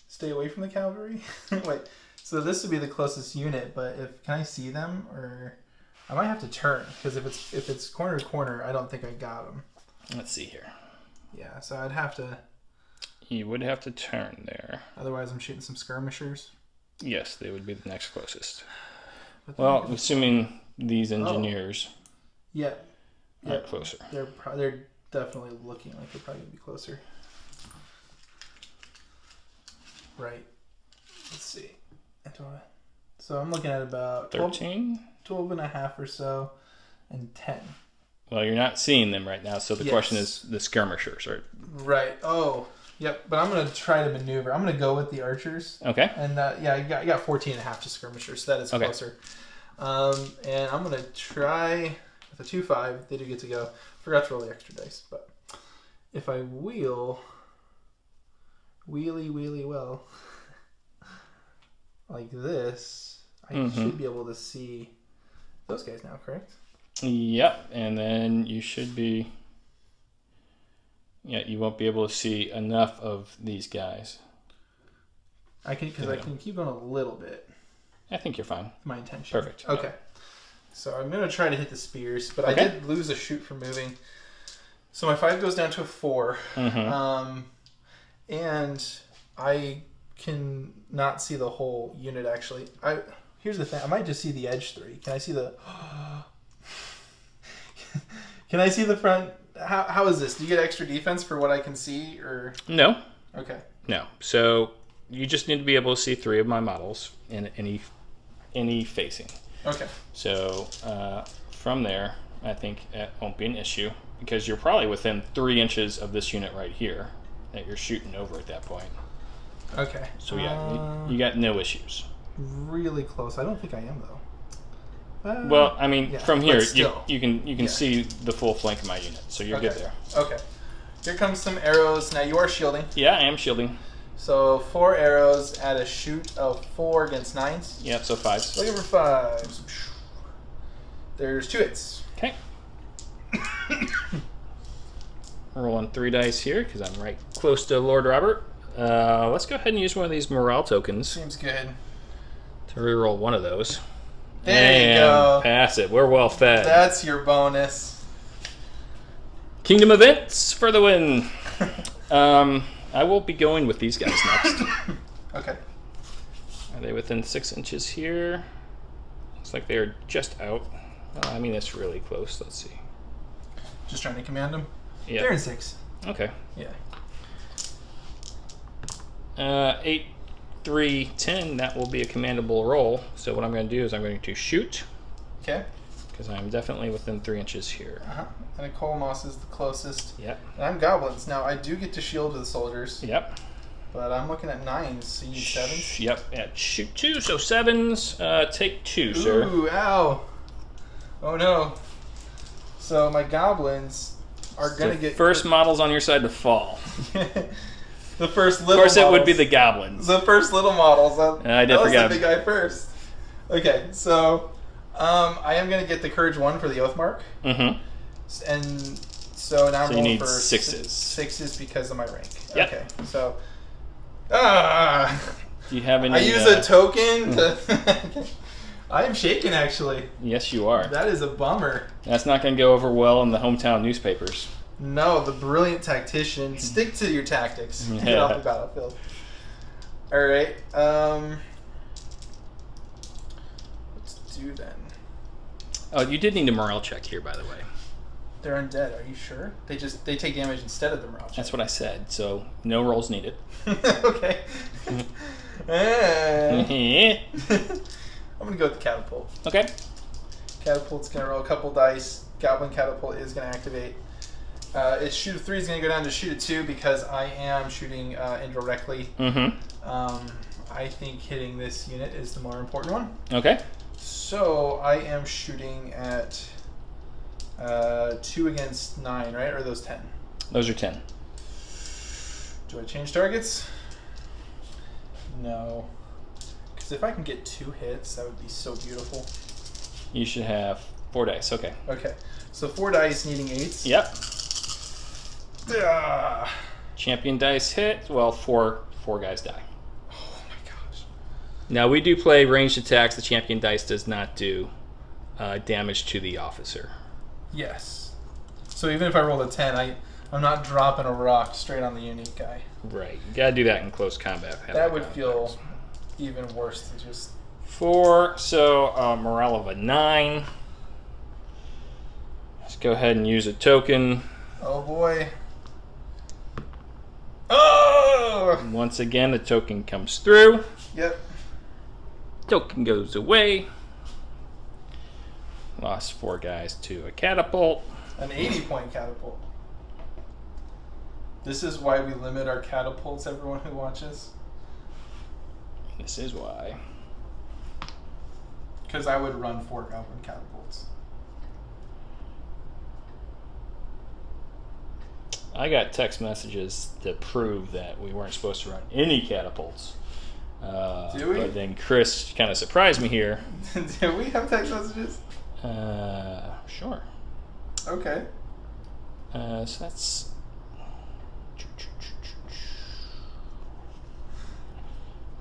stay away from the cavalry? Wait, so this would be the closest unit, but can I see them, or I might have to turn, because if it's corner to corner, I don't think I got them. Let's see here. Yeah, so I'd have to. You would have to turn there. Otherwise, I'm shooting some skirmishers. Yes, they would be the next closest. But Well, assuming these engineers yeah, are closer. They're definitely looking like they're probably gonna be closer. Right. Let's see. So I'm looking at about 13? 12 and a half or so, and 10. Well, you're not seeing them right now, so the Yes. question is the skirmishers, right? Right. Oh, yep. But I'm going to try to maneuver. I'm going to go with the archers. Okay. And yeah, you got 14 and a half to skirmishers, so that is Okay. closer. And I'm going to try with a 2-5. They do get to go. Forgot to roll the extra dice, but if I wheelie well, like this, I should be able to see those guys now, correct? Yep, and then you should be... Yeah, you won't be able to see enough of these guys. I can keep going a little bit. I think you're fine. My intention. Perfect. Okay. So I'm going to try to hit the spears, but Okay. I did lose a shoot for moving. So my 5 goes down to a 4. And I can not see the whole unit, actually. Here's the thing. I might just see the edge 3. Can I see the... Can I see the front? How is this? Do you get extra defense for what I can see, or... No. Okay. No. So you just need to be able to see 3 of my models in any facing. Okay. So from there, I think it won't be an issue because you're probably within 3 inches of this unit right here that you're shooting over at that point. Okay. So yeah, you got no issues. Really close. I don't think I am, though. Well, I mean, yeah, from here, still. you can see the full flank of my unit, so you're good there. Okay. Here comes some arrows. Now you are shielding. Yeah, I am shielding. So 4 arrows at a shoot of 4 against 9s. Yep, so 5s. Looking for 5s. There's 2 hits. Okay. Rolling 3 dice here because I'm right close to Lord Robert. Let's go ahead and use one of these morale tokens Seems good. to reroll one of those. There you go. Pass it. We're well fed. That's your bonus. Kingdom events for the win. I will be going with these guys next. Okay. Are they within 6 inches here? Looks like they're just out. I mean, it's really close. Let's see. Just trying to command them. Yeah. They're in 6. Okay. Yeah. 8, 3, 10. That will be a commandable roll. So what I'm going to do is I'm going to shoot. Okay. Because I'm definitely within 3 inches here. And a Colmos is the closest. Yep. And I'm goblins. Now, I do get to shield to the soldiers. Yep. But I'm looking at 9s, so you need 7s? Yep. At shoot 2, so 7s. Take 2, sir. Ooh, ow. Oh, no. So my goblins are going to get... First models on your side to fall. The first little Of course, models. it would be the goblins. The first little models. I did that forget. was the big guy first. Okay, so I am going to get the Courage 1 for the Oathmark. Mm-hmm. And so now I'm So you rolling need for 6s. 6s because of my rank. Yep. Okay, so... Do you have any... I use a token to... I am shaking, actually. Yes, you are. That is a bummer. That's not going to go over well in the hometown newspapers. No, the brilliant tactician. Stick to your tactics. Get off the battlefield. All right. Let's do then. Oh, you did need a morale check here, by the way. They're undead. Are you sure? They take damage instead of the morale check. That's what I said. So no rolls needed. Okay. I'm gonna go with the catapult. Okay. Catapult's gonna roll a couple dice. Goblin catapult is gonna activate. Its shoot of 3 is gonna go down to shoot of 2 because I am shooting indirectly. Mm-hmm. I think hitting this unit is the more important one. Okay. So I am shooting at 2 against 9, right? Or are those 10? Those are 10. Do I change targets? No. Because if I can get 2 hits, that would be so beautiful. You should have 4 dice. Okay. Okay. So 4 dice needing 8s. Yep. Ah. Champion dice hit. Well, four guys die. Oh my gosh. Now, we do play ranged attacks. The champion dice does not do damage to the officer. Yes. So even if I roll a 10, I'm not dropping a rock straight on the unique guy. Right. You gotta do that in close combat. That would feel even worse than just... 4, so morale of a 9. Let's go ahead and use a token. Oh boy. Oh! Once again, the token comes through. Yep. Token goes away. Lost 4 guys to a catapult. An 80-point catapult. This is why we limit our catapults, everyone who watches. This is why. Because I would run 4 goblin catapults. I got text messages that prove that we weren't supposed to run any catapults. Do we? But then Chris kind of surprised me here. Do we have text messages? Sure. Okay. So that's...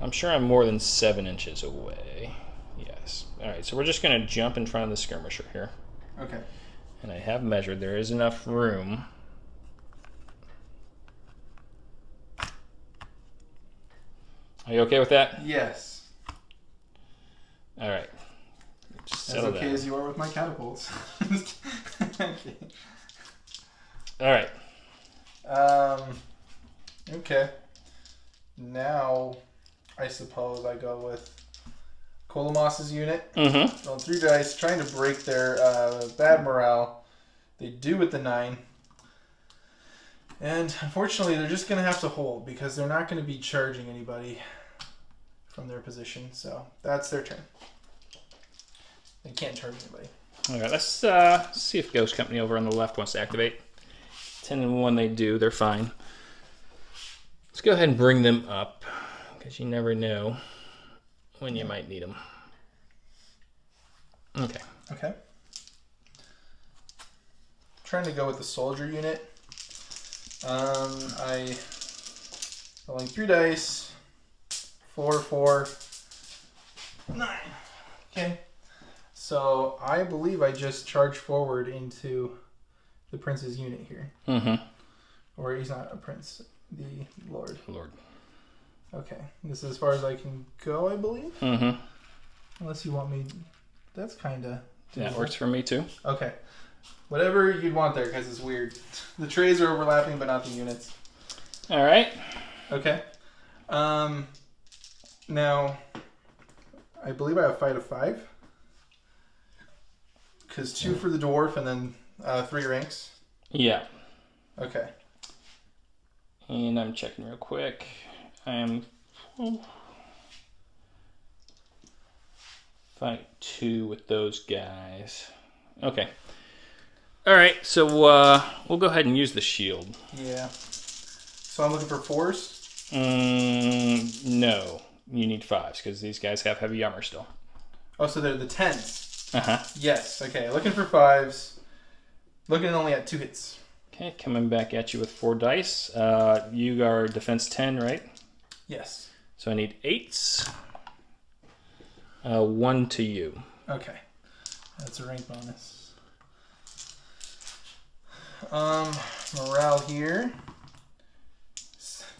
I'm sure I'm more than 7 inches away. Yes. Alright, so we're just going to jump in front of the skirmisher here. Okay. And I have measured. There is enough room. Are you okay with that? Yes. Alright. As okay as you are with my catapults. Okay. Alright. Okay. Now, I suppose I go with Kolomos's unit. Mm-hmm. Rolling 3 dice, trying to break their bad morale. They do with the 9. And unfortunately, they're just going to have to hold because they're not going to be charging anybody from their position. So that's their turn. They can't charge anybody. All right, let's see if Ghost Company over on the left wants to activate. 10 and 1 they do. They're fine. Let's go ahead and bring them up because you never know when you might need them. Okay. Okay. Trying to go with the soldier unit. I rolling 3 dice. 4, 4, 9. Okay. So I believe I just charged forward into the prince's unit here. Mm-hmm. Or he's not a prince, the lord. Lord. Okay. This is as far as I can go, I believe. Mm-hmm. Unless you want me... That's kind of... That works for me too. Okay. Whatever you'd want there, because it's weird. The trays are overlapping, but not the units. All right. Okay. Now, I believe I have fight of 5. Because 2 for the dwarf and then 3 ranks. Yeah. Okay. And I'm checking real quick. I am... Fight 2 with those guys. Okay. All right, so we'll go ahead and use the shield. Yeah. So I'm looking for 4s? No. You need 5s because these guys have heavy armor still. Oh, so they're the 10s. Uh-huh. Yes. Okay. Looking for 5s. Looking only at 2 hits. Okay, coming back at you with 4 dice. You are defense 10, right? Yes. So I need 8s. 1 to you. Okay. That's a rank bonus. Morale here.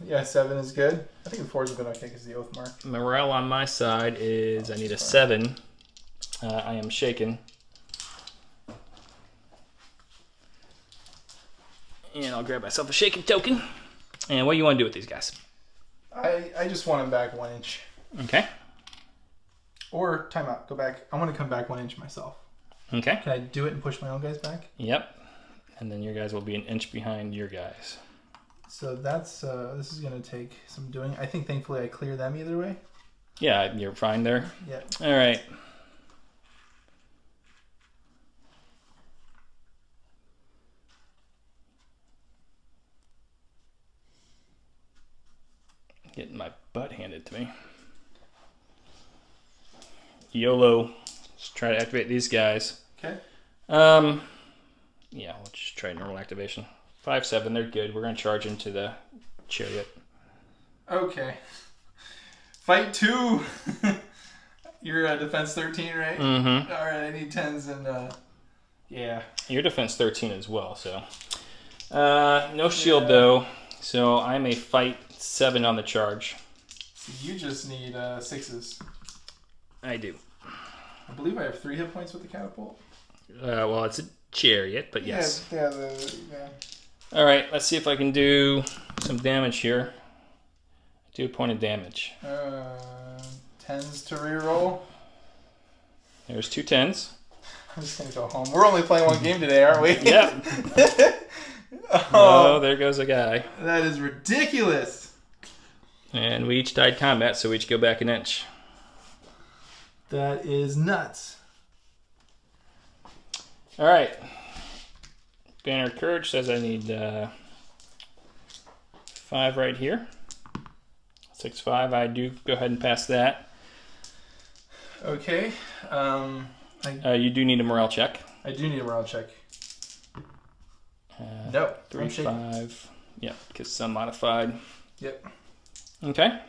Yeah, 7 is good. I think the 4s have been okay because the Oathmark. Morale on my side is I need a 7. I am shaken. And I'll grab myself a shaken token. And what do you want to do with these guys? I just want him back 1 inch. Okay. Or timeout. Go back. I want to come back 1 inch myself. Okay. Can I do it and push my own guys back? Yep. And then your guys will be an inch behind your guys. So that's this is gonna take some doing. I think thankfully I clear them either way. Yeah, you're fine there. Yeah. All right. Getting my butt handed to me. YOLO. Let's try to activate these guys. Okay. Yeah, we'll just try normal activation. 5-7, they're good. We're gonna charge into the chariot. Okay. Fight 2. You're defense 13, right? Mm-hmm. All right. I need 10s and yeah. Your defense 13 as well. So no shield though. So I'm a fight 7 on the charge. So you just need 6s. I do. I believe I have 3 hit points with the catapult. Well, it's a chariot, but yes. Yeah. All right, let's see if I can do some damage here. 2 point of damage. 10s to reroll. There's 2 10s. I'm just gonna go home. We're only playing one game today, aren't we? Yep. Oh, there goes a guy. that is ridiculous. And we each died combat, so we each go back an inch. That is nuts. All right. Banner of Courage says I need 5 right here. 6-5. I do go ahead and pass that. Okay. You do need a morale check. I do need a morale check. No. 3-5. Yep, because it's unmodified. Yep. Okay.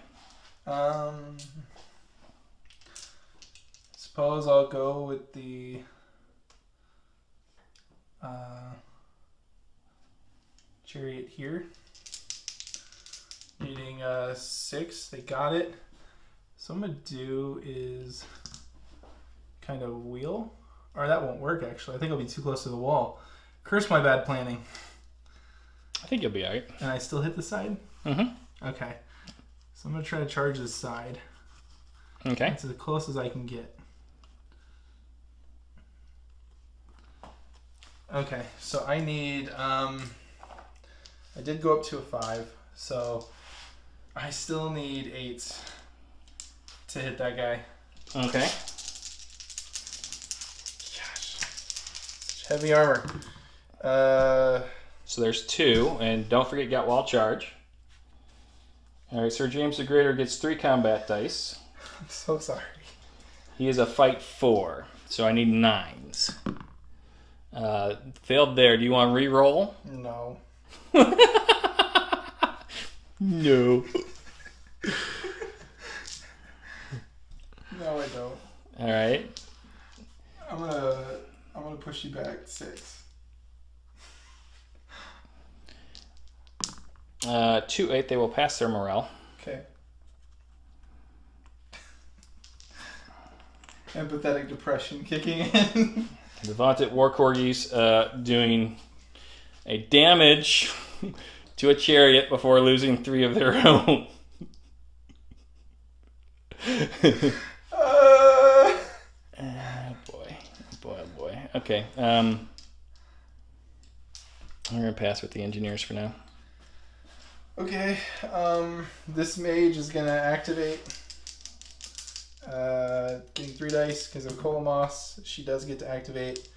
Suppose I'll go with the chariot here. Needing 6. They got it. So what I'm going to do is kind of wheel. Or that won't work, actually. I think I'll be too close to the wall. Curse my bad planning. I think you'll be all right. And I still hit the side? Mm-hmm. Okay. So I'm going to try to charge this side. Okay. That's as close as I can get. Okay, so I need, I did go up to a 5, so I still need 8 to hit that guy. Okay. Gosh, such heavy armor. So there's 2, and don't forget got wall charge. All right, Sir James the Greater gets 3 combat dice. I'm so sorry. He is a fight 4, so I need 9s. Failed there. Do you want to re-roll? No. No. No, I don't. All right. I'm gonna push you back 6. 2-8. They will pass their morale. Okay. Empathetic depression kicking in. The vaunted war corgis doing a damage to a chariot before losing 3 of their own. Boy. Okay. I'm gonna pass with the engineers for now. Okay. This mage is gonna activate. Getting 3 dice because of Colomos. She does get to activate.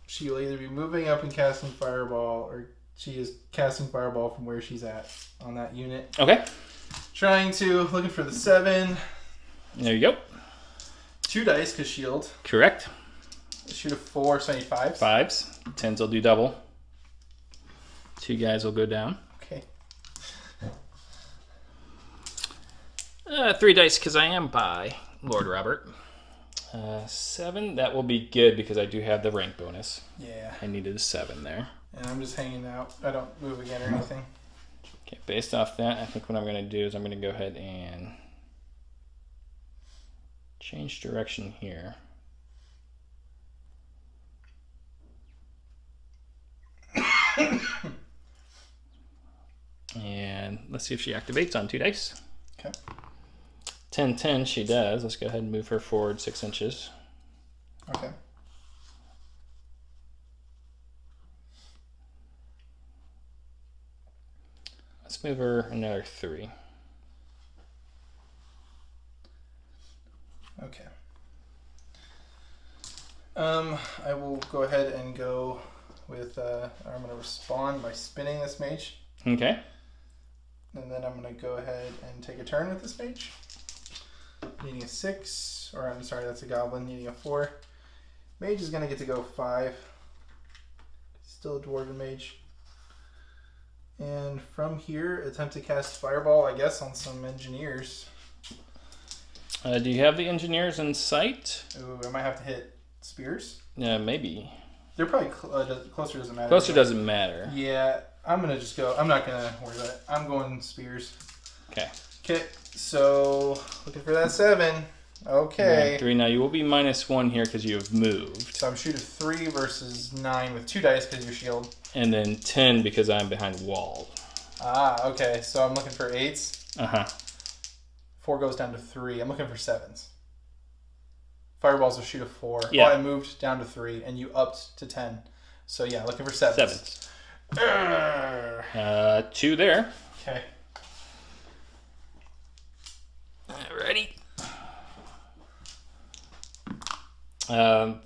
She will either be moving up and casting Fireball, or she is casting Fireball from where she's at on that unit. Okay. Looking for the 7. There you go. 2 dice because shield. Correct. Shoot a 4, so I need 5s. 5s. 10s will do double. 2 guys will go down. Okay. 3 dice because I am by Lord Robert. 7, that will be good because I do have the rank bonus. Yeah. I needed a 7 there. And I'm just hanging out. I don't move again or anything. Okay, based off that, I think what I'm going to do is I'm going to go ahead and change direction here. And let's see if she activates on 2 dice. Okay. 10-10, she does. Let's go ahead and move her forward 6 inches. Okay. Let's move her another 3. Okay. I will go ahead and go with, I'm going to respond by spinning this mage. Okay. And then I'm going to go ahead and take a turn with this mage. Needing a 6, or I'm sorry, that's a goblin, needing a 4. Mage is going to get to go 5. Still a dwarven mage. And from here, attempt to cast Fireball, I guess, on some engineers. Do you have the engineers in sight? Ooh, I might have to hit spears. Yeah, maybe. They're probably closer, doesn't matter. Closer doesn't matter. Yeah, I'm going to just go. I'm not going to worry about it. I'm going spears. Okay. Okay, so looking for that 7. Okay. 3. Now you will be -1 here because you have moved. So I'm shooting 3 versus 9 with 2 dice because of your shield. And then 10 because I'm behind wall. Ah, okay. So I'm looking for 8s. Uh-huh. 4 goes down to 3. I'm looking for 7s. Fireballs will shoot a 4. Yeah. Oh, I moved down to 3, and you upped to 10. So yeah, looking for 7s. 2 there. Okay. Alrighty.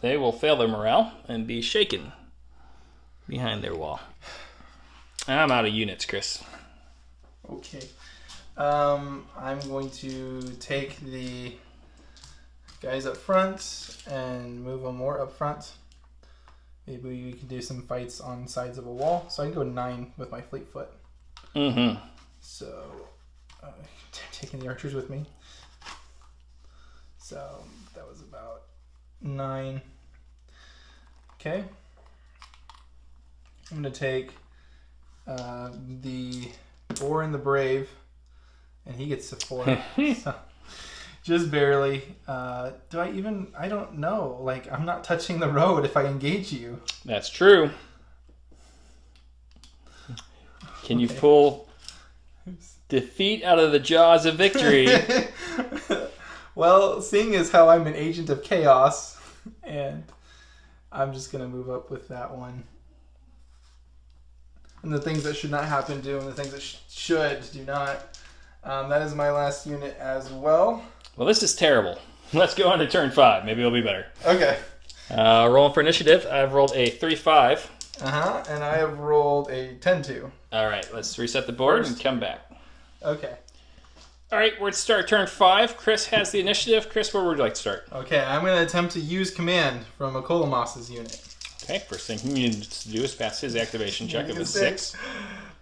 They will fail their morale and be shaken behind their wall. I'm out of units, Chris. Okay. I'm going to take the guys up front and move them more up front. Maybe we can do some fights on sides of a wall. So I can go 9 with my fleet foot. Mm-hmm. So I'm taking the archers with me. So that was about 9. Okay. I'm going to take the Boar and the Brave, and he gets to 4. So, just barely. Do I even... I don't know. Like, I'm not touching the road if I engage you. That's true. Can you pull defeat out of the jaws of victory? Well, seeing as how I'm an agent of chaos, and I'm just going to move up with that one. And the things that should not happen do, and the things that should do not. That is my last unit as well. Well, this is terrible. Let's go on to turn 5. Maybe it'll be better. Okay. Rolling for initiative. I've rolled a 3-5. And I have rolled a 10-2. All right, let's reset the board and come back. Okay. All right, we're to start turn 5. Chris has the initiative. Chris, where would you like to start? Okay, I'm going to attempt to use command from Okolomos's unit. Okay, first thing he needs to do is pass his activation check of a 6.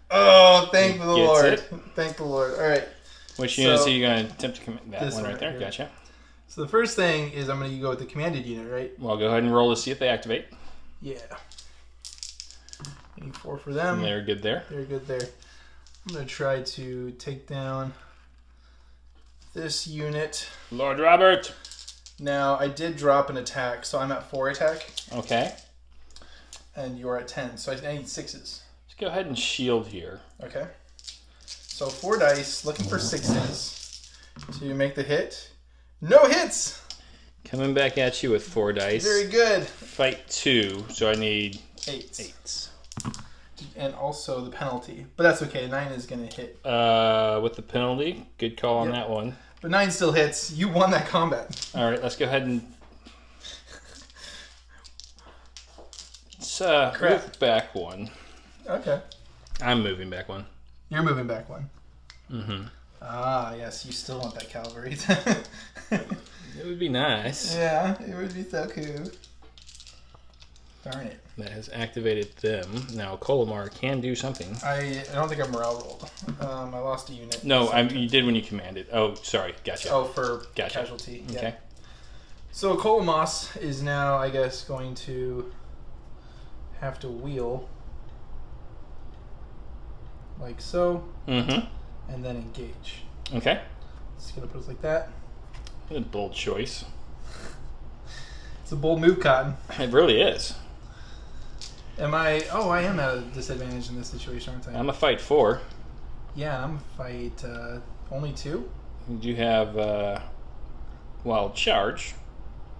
Oh, thank the Lord. It. Thank the Lord. All right. Which unit are you going to attempt to command? That This one one right there. here. Gotcha. So the first thing is I'm going to go with the commanded unit, right? Well, go ahead and roll to see if they activate. Yeah. I need 4 for them. And they're good there. They're good there. I'm going to try to take down this unit. Lord Robert. Now, I did drop an attack, so I'm at 4 attack. Okay. And you're at 10, so I need 6s. Let's go ahead and shield here. Okay. So 4 dice, looking for 6s to make the hit. No hits! Coming back at you with 4 dice. Very good. Fight 2, so I need 8s. 8s. And also the penalty. But that's okay, 9 is going to hit. With the penalty, good call on that one. But 9 still hits. You won that combat. All right, let's go ahead and... Let's move back 1. Okay. I'm moving back 1. You're moving back 1. Mm-hmm. Ah, yes, you still want that cavalry. It would be nice. Yeah, it would be so cool. Darn it. That has activated them. Now, Colomar can do something. I don't think I morale rolled. I lost a unit. No, you did when you commanded. Oh, sorry. Gotcha. Oh, for Gotcha. casualty. Yeah. Okay. So Colomos is now, I guess, going to have to wheel like so, Mm-hmm. and then engage. Okay. Just gonna put it like that. A bold choice. It's a bold move, Cotton. It really is. Am I? Oh, I am at a disadvantage in this situation, aren't I? I'm a fight 4. Yeah, I'm a fight only 2. You have wild charge.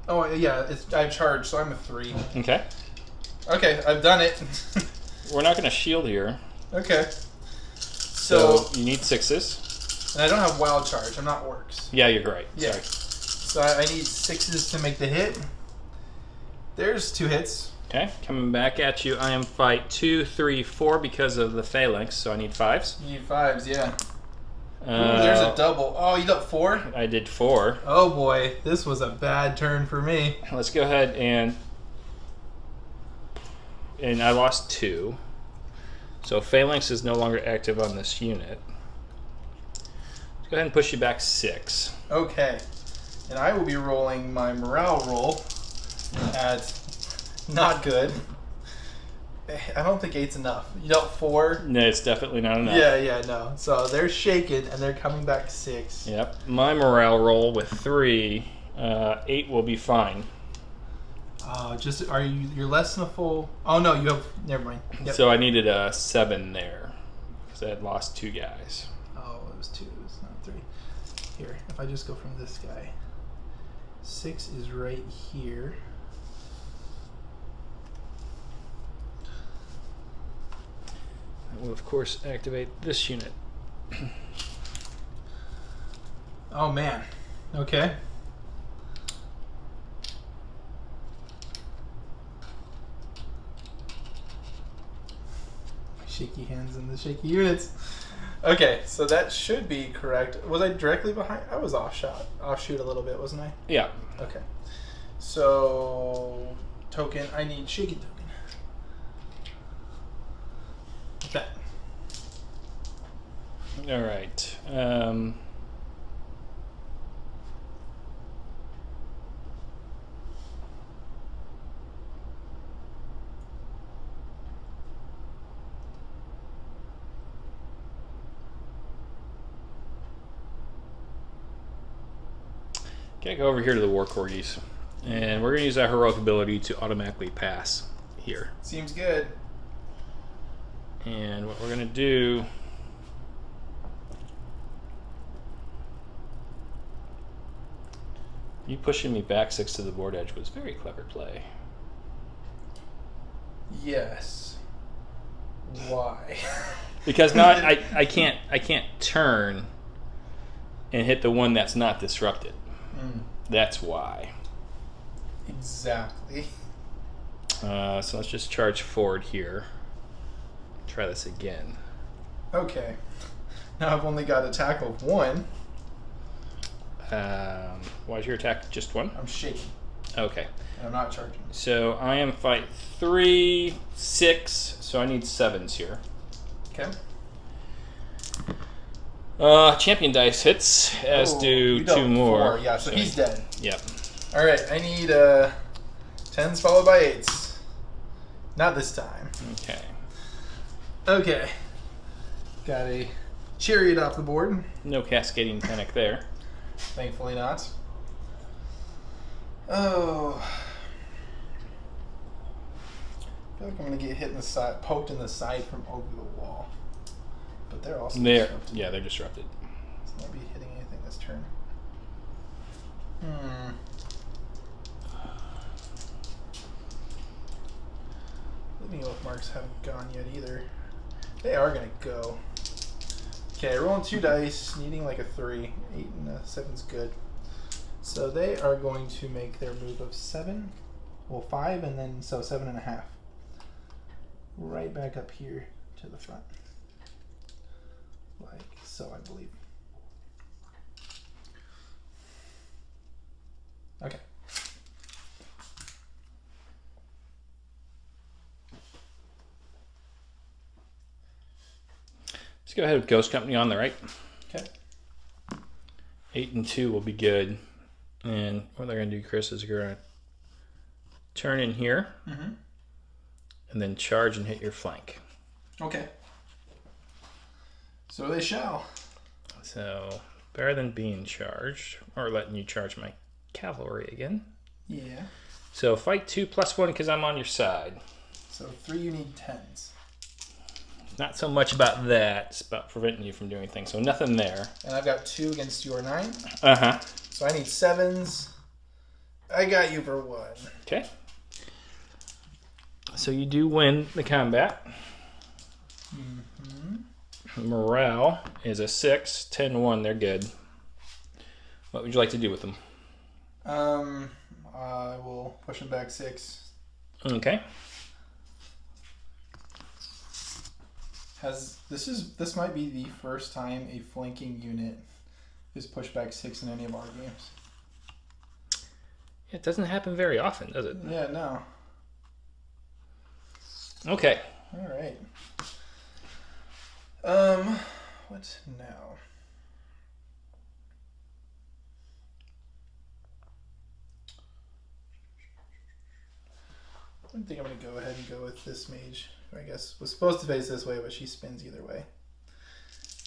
Oh yeah, I charge, so I'm a 3. Okay. Okay, I've done it. We're not going to shield here. Okay. So you need 6s. And I don't have wild charge. I'm not orcs. Yeah, you're right. Yeah. Sorry. So I need 6s to make the hit. There's 2 hits. Okay, coming back at you. I am fight 2, 3, 4 because of the phalanx, so I need 5s. You need 5s, yeah. Ooh, there's a double. Oh, you got 4? I did 4. Oh boy, this was a bad turn for me. Let's go ahead and I lost 2. So phalanx is no longer active on this unit. Let's go ahead and push you back 6. Okay. And I will be rolling my morale roll at not good. I don't think 8's enough. You dealt 4? No, it's definitely not enough. Yeah, no. So they're shaken and they're coming back 6. Yep. My morale roll with 3, 8 will be fine. You're less than a full... Oh no, you have... Never mind. Yep. So I needed a 7 there because I had lost 2 guys. Oh, it was 2. It's not 3. Here, if I just go from this guy. 6 is right here. I will, of course, activate this unit. Oh, man. Okay. Shaky hands and the shaky units. Okay, so that should be correct. Was I directly behind? I was offshoot a little bit, wasn't I? Yeah. Okay. So, token. I need shaky token. That. All right. Okay, go over here to the War Corgis. And we're going to use that heroic ability to automatically pass here. Seems good. And what we're going to do... You pushing me back 6 to the board edge was very clever play. Yes. Why? Because now I can't turn and hit the one that's not disrupted. That's why. Exactly. So let's just charge forward here. Try this again. Okay. Now I've only got a tackle of 1. Why is your attack just 1? I'm shaking. Okay. And I'm not charging. So I am fight 3, 6. So I need 7s here. Okay. Champion dice hits, as do 2 more. 4. Yeah, so he's dead. Yep. All right, I need 10s followed by 8s. Not this time. Okay. Okay. Got a chariot off the board. No cascading panic there. Thankfully not. Oh. I feel like I'm going to get hit in the side, poked in the side from over the wall. But they're also disrupted. Yeah, they're disrupted. It's not be hitting anything this turn. Living Oathmarks haven't gone yet either. They are going to go. Okay, rolling 2 dice, needing like a 3. 8 and a 7's good. So they are going to make their move of 7. Well, 5, and then so 7.5. Right back up here to the front. Like so, I believe. Okay. Let's go ahead with Ghost Company on the right. Okay. 8 and 2 will be good. And what they're going to do, Chris, is you're going to turn in here. And then charge and hit your flank. Okay. So they shall. So, better than being charged, or letting you charge my cavalry again. Yeah. So, fight 2 plus 1 because I'm on your side. So 3, you need 10s. Not so much about that. It's about preventing you from doing things. So, nothing there. And I've got 2 against your 9. Uh-huh. So I need 7s. I got you for 1. Okay. So, you do win the combat. Morale is a 6, 10-1. They're good. What would you like to do with them? I will push them back 6. Okay. This might be the first time a flanking unit is pushed back 6 in any of our games. It doesn't happen very often, does it? Yeah, no. Okay. All right. What now? I think I'm going to go ahead and go with this mage, who I guess was supposed to face this way, but she spins either way.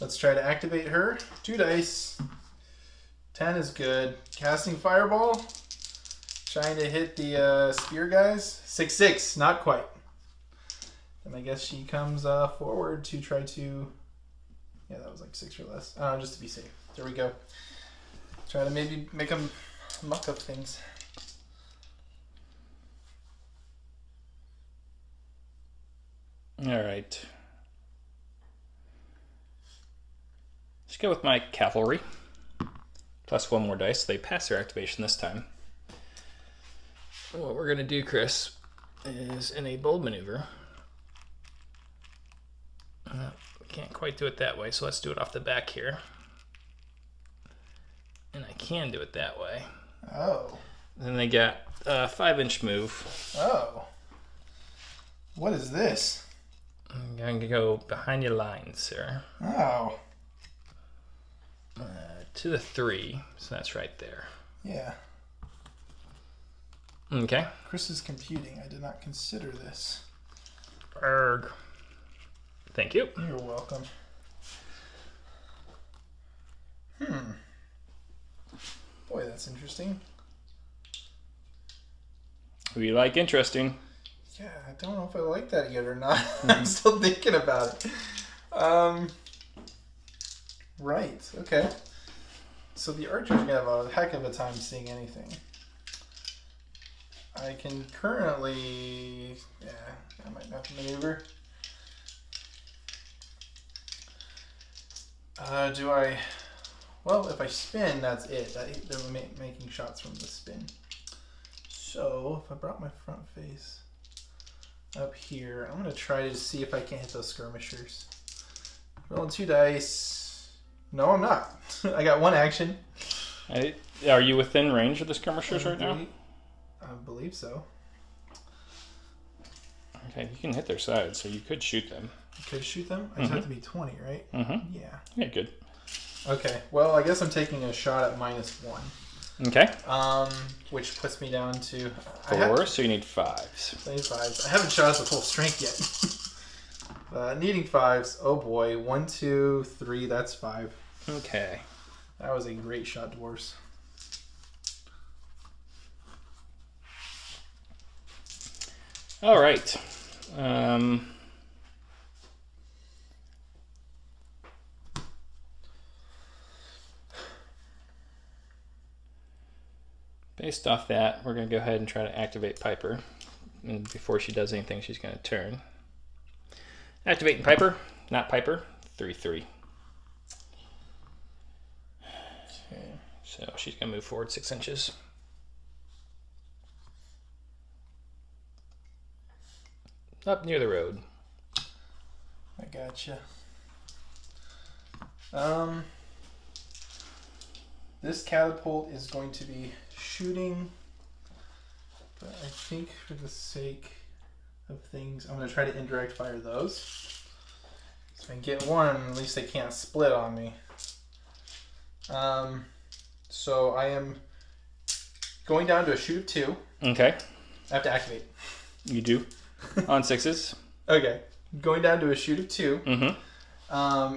Let's try to activate her. 2 dice. 10 is good. Casting Fireball. Trying to hit the spear guys. 6/6, not quite. And I guess she comes forward to try to... Yeah, that was like 6 or less. Just to be safe. There we go. Try to maybe make them muck up things. All right. Let's go with my cavalry. Plus one more dice. They pass their activation this time. What we're going to do, Chris, is in a bold maneuver. We can't quite do it that way, so let's do it off the back here. And I can do it that way. Oh. Then they got a 5-inch move. Oh. What is this? I'm going to go behind your lines, sir. Oh. To the 3, so that's right there. Yeah. Okay. Chris is computing. I did not consider this. Berg. Thank you. You're welcome. Boy, that's interesting. We like interesting. Yeah, I don't know if I like that yet or not. I'm still thinking about it. Right. Okay. So the archer's gonna have a heck of a time seeing anything. I can currently, I might have to maneuver. Do I? Well, if I spin, that's it. They're making shots from the spin. So if I brought my front face up here, I'm gonna try to see if I can hit those skirmishers. Rolling 2 dice. No, I'm not. I got 1 action. Are you within range of the skirmishers right now? I believe so. Okay, you can hit their sides, so you could shoot them. You could shoot them? I just have to be 20, right? Mm-hmm. Yeah. Yeah, good. Okay, well, I guess I'm taking a shot at -1. Okay. Which puts me down to 4, so you need 5s. I need 5s. I haven't shot at the full strength yet. Needing 5s. Oh boy. 1, 2, 3. That's 5. Okay. That was a great shot, dwarves. All right. Based off that, we're going to go ahead and try to activate Piper. And before she does anything, she's going to turn. Activating Piper, not Piper, 3/3. Okay. So she's going to move forward 6 inches. Up near the road. I gotcha. This catapult is going to be shooting, but I think for the sake of things, I'm going to try to indirect fire those. So if I can get one, at least they can't split on me. So I am going down to a shoot of 2. Okay. I have to activate. You do. On 6s. Okay. Going down to a shoot of 2. Mm-hmm.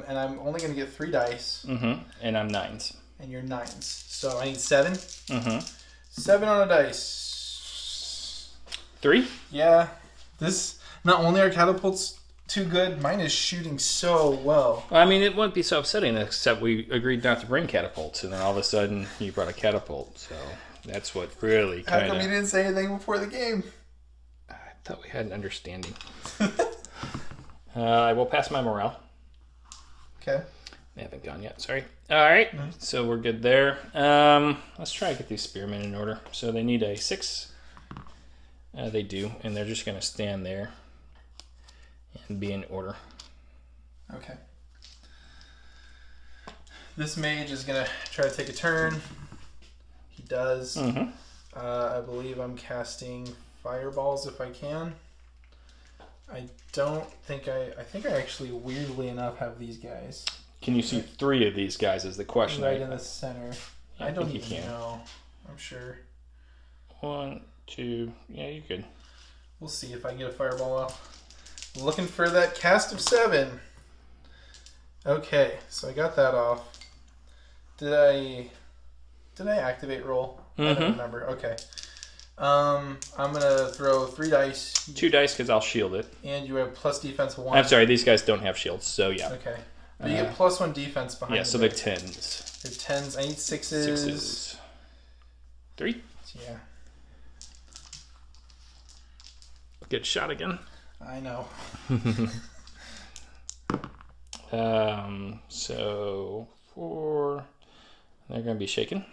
And I'm only going to get 3 dice. Mm-hmm. And I'm 9s. And you're 9s. So I need 7. Mm-hmm. 7 on a dice. 3? Yeah. This, not only are catapults too good, mine is shooting so well. I mean, it wouldn't be so upsetting except we agreed not to bring catapults, and then all of a sudden you brought a catapult. So that's what really How kind come of... you didn't say anything before the game? I thought we had an understanding. I will pass my morale. Okay. They haven't gone yet, sorry. All right, so we're good there. Let's try to get these spearmen in order. So they need a 6. They do, and they're just going to stand there and be in order. Okay. This mage is going to try to take a turn. He does. Mm-hmm. I believe I'm casting fireballs if I can. I don't think I think I actually, weirdly enough, have these guys. Can you see 3 of these guys is the question. Right in the center. Yeah, I don't think even know. I'm sure. 1, 2, yeah, you could. We'll see if I can get a fireball off. Looking for that cast of 7. Okay, so I got that off. Did I activate roll? I don't remember. Okay. I'm gonna throw 3 dice. 2 dice because I'll shield it. And you have plus defense 1. I'm sorry, these guys don't have shields, so yeah. Okay. But you get plus 1 defense behind. Yeah, so they're 10s. They're 10s. I need 6s. 6s. 3. Yeah. Get shot again. I know. So 4. They're going to be shaken.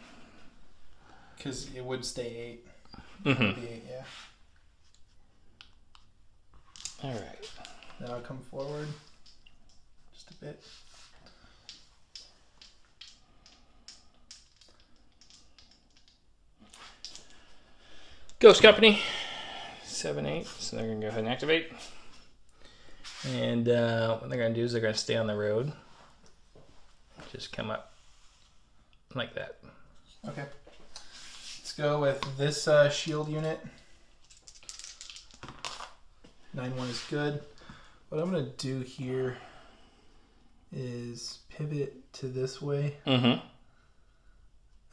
Because it would stay 8. Mm-hmm. It would be 8, yeah. All right. Then I'll come forward just a bit. Ghost Company. 7, 8. So they're going to go ahead and activate. And what they're going to do is they're going to stay on the road. Just come up like that. Okay. Let's go with this shield unit. 9-1 is good. What I'm going to do here is pivot to this way. Mm-hmm.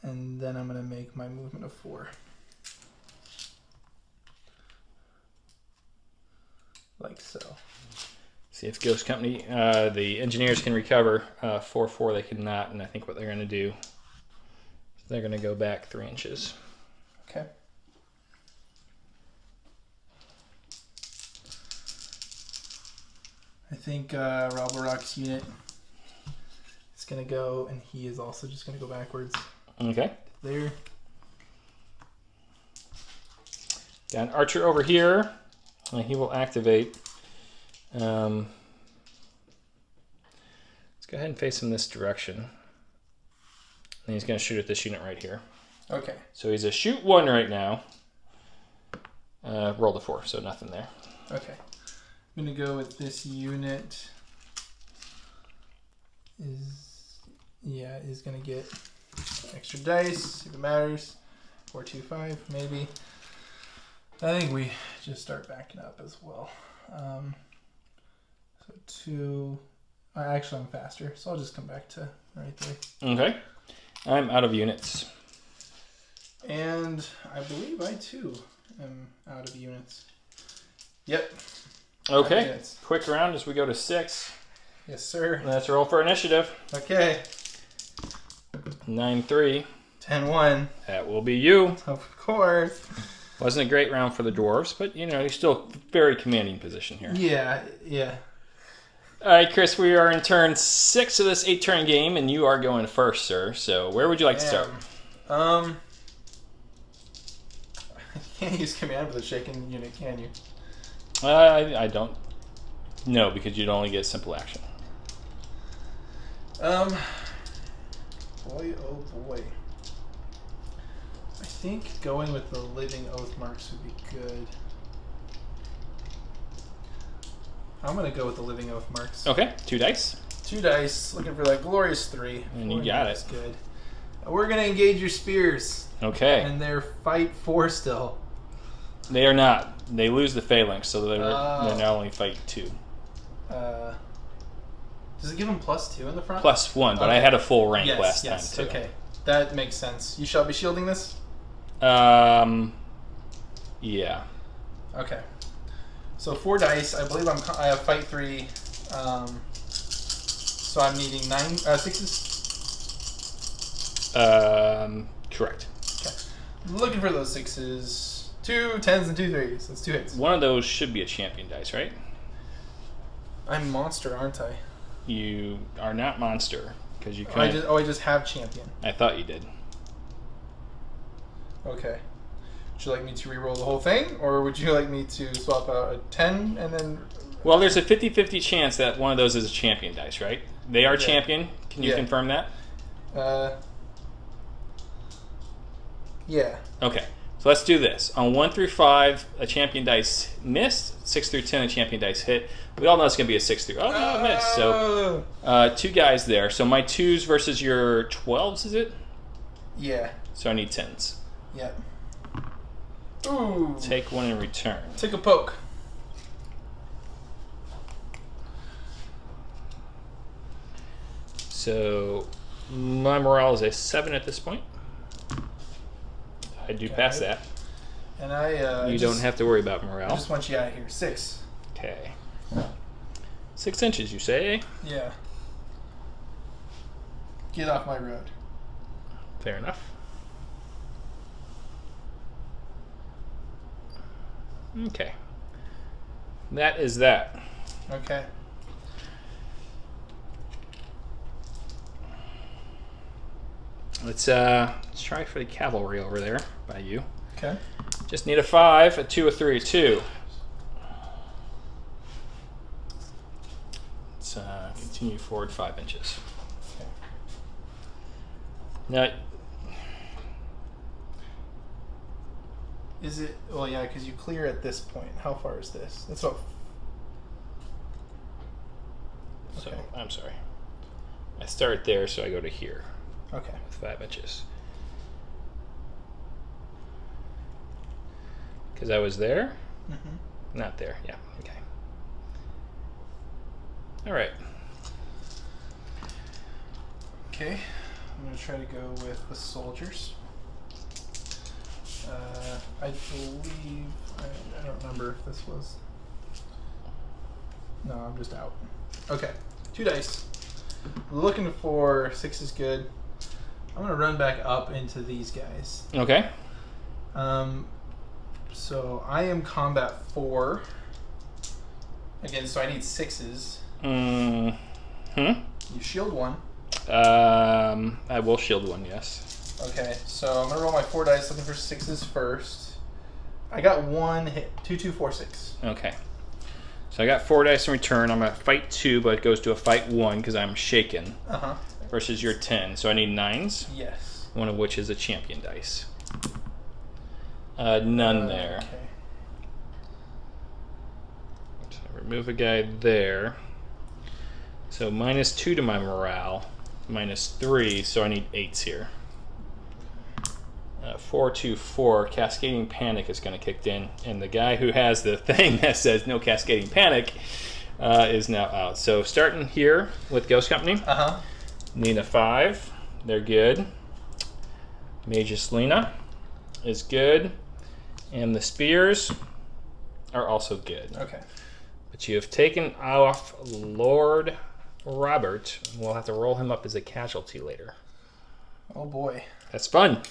And then I'm going to make my movement of 4. Like so. See if Ghost Company, the engineers can recover 4-4. They cannot, and I think what they're going to do is they're going to go back 3 inches. Okay. I think Rock's unit is going to go, and he is also just going to go backwards. Okay. There. Got an archer over here. And he will activate. Let's go ahead and face him this direction. And he's going to shoot at this unit right here. Okay. So he's a shoot 1 right now. Rolled a 4, so nothing there. Okay. I'm going to go with this unit. Is going to get extra dice, if it matters. 4, 2, 5, maybe. I think we just start backing up as well. So 2. Actually, I'm faster, so I'll just come back to right there. Okay. I'm out of units. And I believe I too am out of units. Yep. Okay. Units. Quick round as we go to 6. Yes, sir. Let's roll for initiative. Okay. 9-3. 10-1. That will be you. Of course. Wasn't a great round for the dwarves, but you know, you're still very commanding position here. Yeah. All right, Chris, we are in turn 6 of this 8-turn game, and you are going first, sir. So where would you like to start? You can't use command with a shaken unit, can you? I don't know, because you'd only get simple action. Boy, oh boy. I think going with the living Oathmarks would be good. I'm going to go with the living Oathmarks. Okay, 2 dice. 2 dice, looking for that glorious 3. And you got it. Good. We're going to engage your spears. Okay. And they're fight 4 still. They are not. They lose the phalanx, so they're now only fight 2. Does it give them +2 in the front? +1, but I had a full rank last time, too. Okay. That makes sense. You shall be shielding this? Yeah. Okay. So 4 dice. I believe I have fight 3. So I'm needing 6s. Correct. Okay. I'm looking for those 6s. 2 10s and 2 3s. That's 2 hits. One of those should be a champion dice, right? I'm monster, aren't I? You are not monster because you I couldn't. just have champion. I thought you did. Okay. Would you like me to re-roll the whole thing, or would you like me to swap out a 10 and then... Well, there's a 50-50 chance that one of those is a champion dice, right? They are champion. Can you confirm that? Yeah. Okay. So let's do this. On 1 through 5, a champion dice missed. 6 through 10, a champion dice hit. We all know it's going to be a 6 through... Oh, no, it missed. So 2 guys there. So my 2s versus your 12s, is it? Yeah. So I need 10s. Yep. Ooh. Take 1 in return. Take a poke. So my morale is a 7 at this point. I do pass that. And I... you don't have to worry about morale. I just want you out of here. 6. Okay. 6 inches, you say? Yeah. Get off my road. Fair enough. Okay. That is that. Okay. Let's try for the cavalry over there by you. Okay. Just need a 5, a 2, a 3, a 2. Let's continue forward 5 inches. Okay. Now, Is it? Well, yeah, because you clear at this point. How far is this? That's what. so Okay. I'm sorry. I start there, so I go to here Okay. with 5 inches. Because I was there? Mm-hmm. Not there, yeah, okay. All right. Okay. I'm going to try to go with the soldiers. I believe... I don't remember if this was... No, I'm just out. Okay. 2 dice. Looking for 6 is good. I'm going to run back up into these guys. Okay. So I am combat 4. Again, so I need 6s. You shield 1. I will shield 1, yes. Okay, so I'm gonna roll my 4 dice, looking for 6s first. I got 1 hit. 2, 2, 4, 6. Okay. So I got 4 dice in return. I'm gonna fight 2, but it goes to a fight 1 because I'm shaken. Versus your 10. So I need 9s. Yes. One of which is a champion dice. None there. Okay. So remove a guy there. So -2 to my morale. -3, so I need 8s here. 4, 2, 4. Cascading Panic is going to kick in. And the guy who has the thing that says no Cascading Panic is now out. So starting here with Ghost Company. Need a 5. They're good. Magus Lena is good. And the spears are also good. Okay. But you have taken off Lord Robert. We'll have to roll him up as a casualty later. Oh boy. That's fun.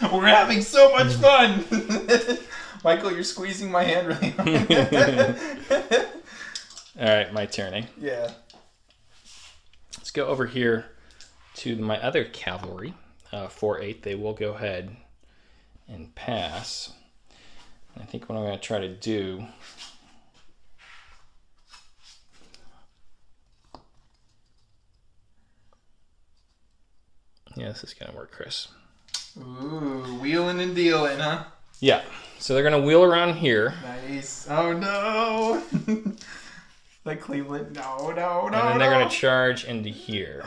We're having so much fun. Michael, you're squeezing my hand really hard. All right, my turn, eh? Yeah. Let's go over here to my other cavalry. 4-8. They will go ahead and pass. I think what I'm going to try to do... Yeah, this is going to work, Chris. Ooh, wheeling and dealing, huh? Yeah. So they're going to wheel around here. Nice. Oh, no. Like Cleveland. No, no, no, And then they're going to charge into here.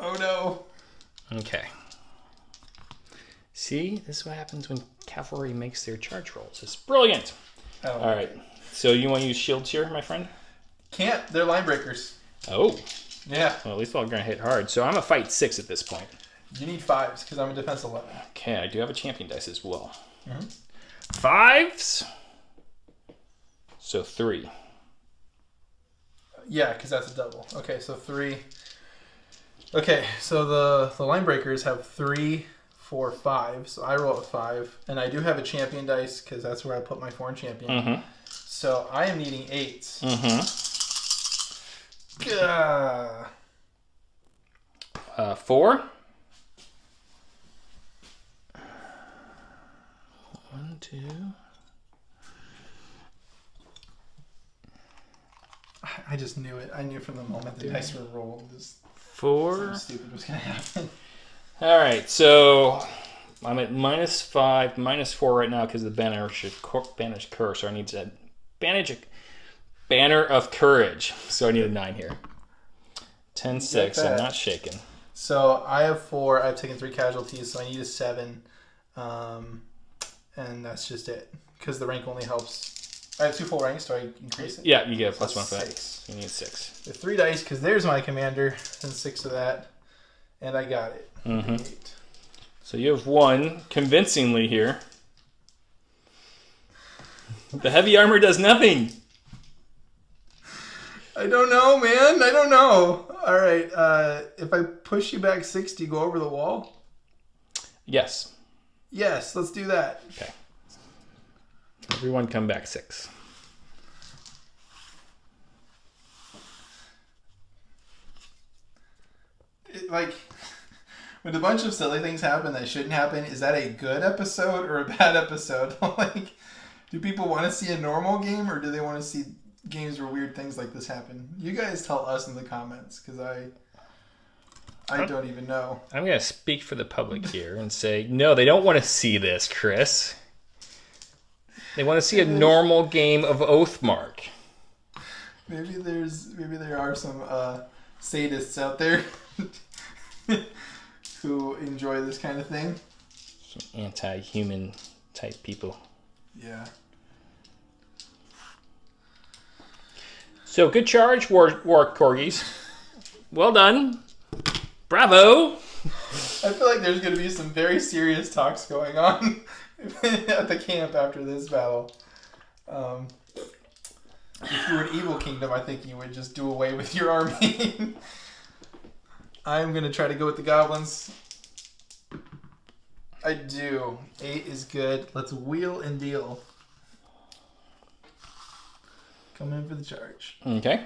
Oh, no. Okay. See? This is what happens when cavalry makes their charge rolls. It's brilliant. Oh. All right. So you want to use shields here, my friend? Can't. They're line breakers. Oh. Yeah. Well, at least I'm going to hit hard. So I'm a fight 6 at this point. You need 5s because I'm a defense 11. Okay, I do have a champion dice as well. 5s. So 3. Yeah, because that's a double. Okay, so 3. Okay, so the line breakers have 3, 4, 5. So I roll a 5, and I do have a champion dice because that's where I put my foreign champion. So I am needing 8s. Gah. 4. 1, 2. I just knew it. I knew from the moment the dice were rolled. 4. Something stupid was going to happen. All right, so I'm at -5, -4 right now because of the banished curse. So I need to banner of courage. So I need a 9 here. 10, 6. I'm not shaken. So I have 4. I've taken 3 casualties, so I need a 7. And that's just it. Because the rank only helps. I have 2 full ranks, so I increase it? Yeah, you get a +1 for that. 6. You need 6. The 3 dice, because there's my commander, and 6 of that. And I got it. 8. So you have won convincingly here. The heavy armor does nothing. I don't know, man. I don't know. All right. If I push you back 6, do you go over the wall? Yes. Yes, let's do that. Okay. Everyone come back 6. Like, when a bunch of silly things happen that shouldn't happen, is that a good episode or a bad episode? Like, do people want to see a normal game, or do they want to see games where weird things like this happen? You guys tell us in the comments, because I don't even know. I'm going to speak for the public here and say, no, they don't want to see this, Chris. They want to see a normal game of Oathmark. Maybe there are some sadists out there who enjoy this kind of thing. Some anti-human type people. Yeah. So good charge, war corgis. Well done. Bravo. I feel like there's going to be some very serious talks going on at the camp after this battle. If you were an evil kingdom, I think you would just do away with your army. I'm going to try to go with the goblins. I do. 8 is good. Let's wheel and deal. Come in for the charge. Okay.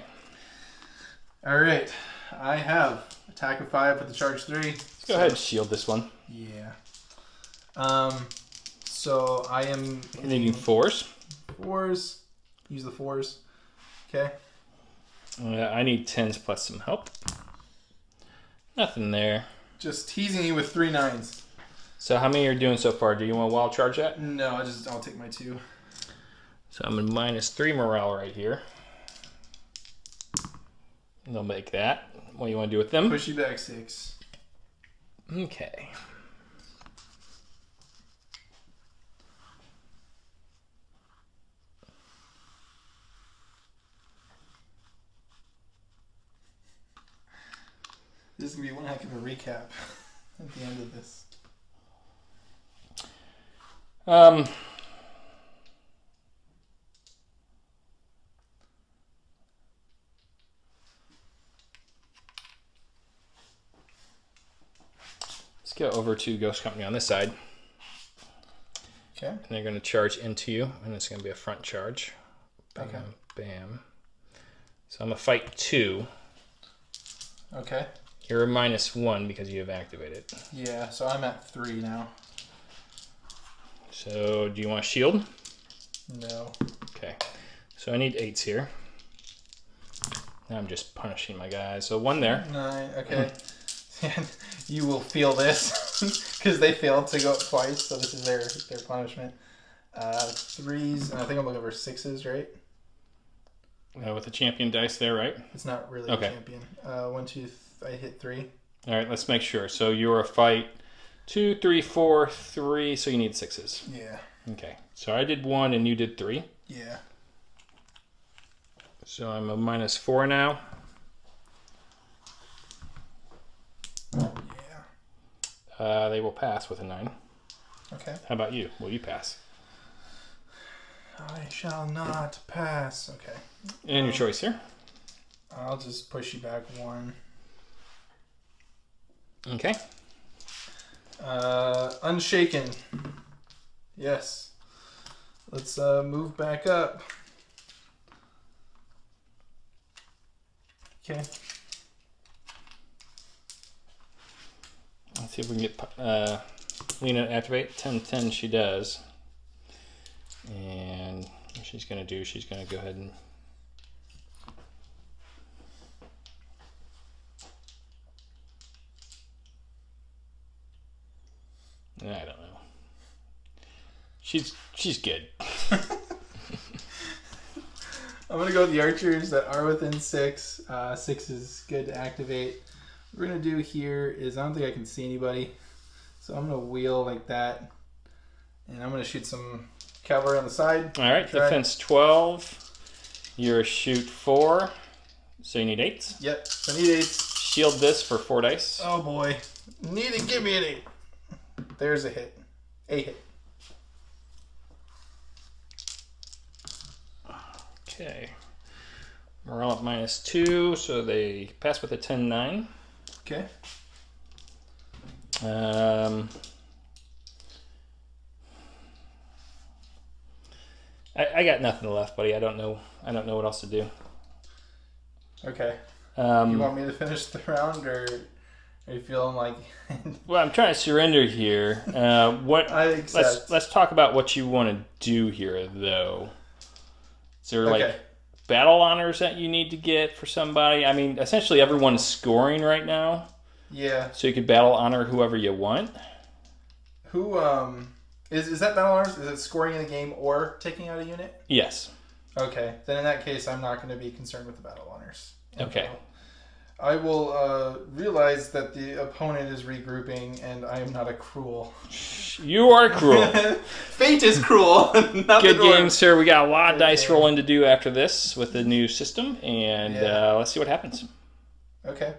All right. I have attack of 5 with the charge 3. Let's go ahead and shield this one. Yeah. So I am Needing 4s. 4s. Use the 4s. Okay. I need 10s plus some help. Nothing there. Just teasing you with 3 9s. So how many are you doing so far? Do you want to wild charge that? No, I'll take my 2. So I'm in -3 morale right here. They'll make that. What do you want to do with them? Push you back 6. Okay. This is going to be one heck of a recap at the end of this. Let's go over to Ghost Company on this side. Okay. And they're going to charge into you, and it's going to be a front charge. Bam, Okay. bam. So I'm going to fight 2. Okay. You're a -1 because you have activated. Yeah, so I'm at 3 now. So do you want a shield? No. Okay. So I need 8s here. Now I'm just punishing my guys. So 1 there. 9. Okay. You will feel this because they failed to go up twice, so this is their punishment. 3s, and I think I'm looking for 6s, right? With the champion dice there, right? It's not really Okay. a champion. 1, 2, I hit 3. All right, let's make sure. So you're a fight 2, 3, 4, 3, so you need 6s. Yeah. Okay. So I did 1 and you did 3. Yeah. So I'm a -4 now. Yeah. They will pass with a 9. Okay. How about you? Will you pass? I shall not pass. Okay. And your choice here. I'll just push you back 1. Okay. Unshaken. Yes. Let's move back up. Okay. Let's see if we can get Lena to activate. 10-10 she does. And what she's going to do, she's going to go ahead and... I don't know. She's good. I'm going to go with the archers that are within 6. 6 is good to activate. What we're going to do here is, I don't think I can see anybody. So I'm going to wheel like that. And I'm going to shoot some cavalry on the side. All right, defense 12. You're a shoot 4. So you need 8s. Yep, so I need 8s. Shield this for 4 dice. Oh boy. Need to give me an 8. There's a hit. A hit. Okay. Morale at -2, so they pass with a 10-9. Okay. I got nothing left, buddy. I don't know what else to do. Okay. You want me to finish the round, or are you feeling like? Well, I'm trying to surrender here. I accept. Let's talk about what you want to do here, though. Is there like battle honors that you need to get for somebody? I mean, essentially everyone's scoring right now. Yeah. So you could battle honor whoever you want. Who is that battle honors? Is it scoring in a game or taking out a unit? Yes. Okay. Then in that case, I'm not going to be concerned with the battle honors. Okay. I will realize that the opponent is regrouping, and I am not a cruel. You are cruel. Fate is cruel. Not Good game, sir. We got a lot of dice rolling to do after this with the new system, and let's see what happens. Okay.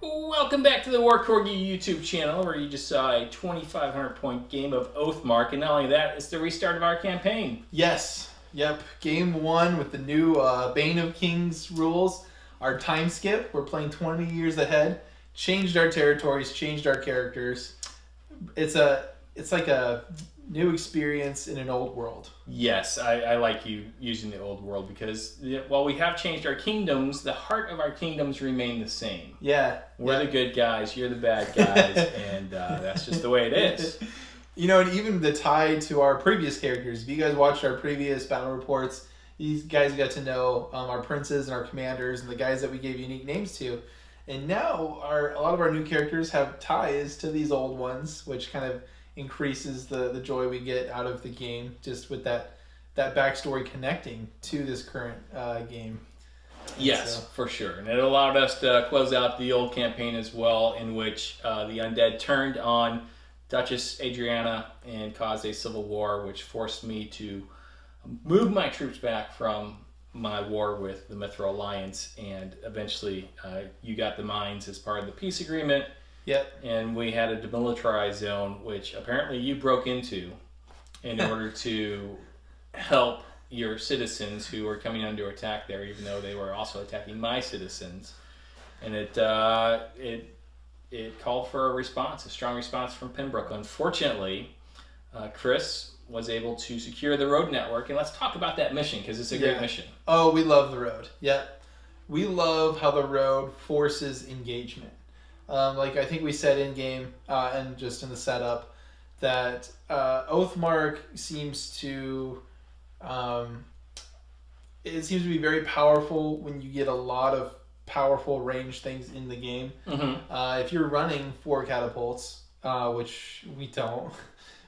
Welcome back to the War Corgi YouTube channel, where you just saw a 2,500 point game of Oathmark, and not only that, it's the restart of our campaign. Yes. Yep. Game 1 with the new Bane of Kings rules. Our time skip. We're playing 20 years ahead. Changed our territories. Changed our characters. It's like a new experience in an old world. Yes, I like you using the old world because while we have changed our kingdoms, the heart of our kingdoms remain the same. Yeah. We're the good guys, you're the bad guys, and that's just the way it is. You know, and even the tie to our previous characters. If you guys watched our previous battle reports, these guys got to know our princes and our commanders and the guys that we gave unique names to. And now a lot of our new characters have ties to these old ones, which kind of increases the joy we get out of the game, just with that backstory connecting to this current game. Yes, for sure. And it allowed us to close out the old campaign as well, in which the undead turned on Duchess Adriana and caused a civil war, which forced me to move my troops back from my war with the Mithril Alliance, and eventually you got the mines as part of the peace agreement. Yep. And we had a demilitarized zone, which apparently you broke into in order to help your citizens who were coming under attack there, even though they were also attacking my citizens. And it called for a response, a strong response from Pembroke. Unfortunately, Chris was able to secure the road network. And let's talk about that mission, because it's a great mission. Oh, we love the road. Yep. We love how the road forces engagement. Like I think we said in game and just in the setup that Oathmark seems to be very powerful when you get a lot of powerful range things in the game. Mm-hmm. If you're running 4 catapults, which we don't,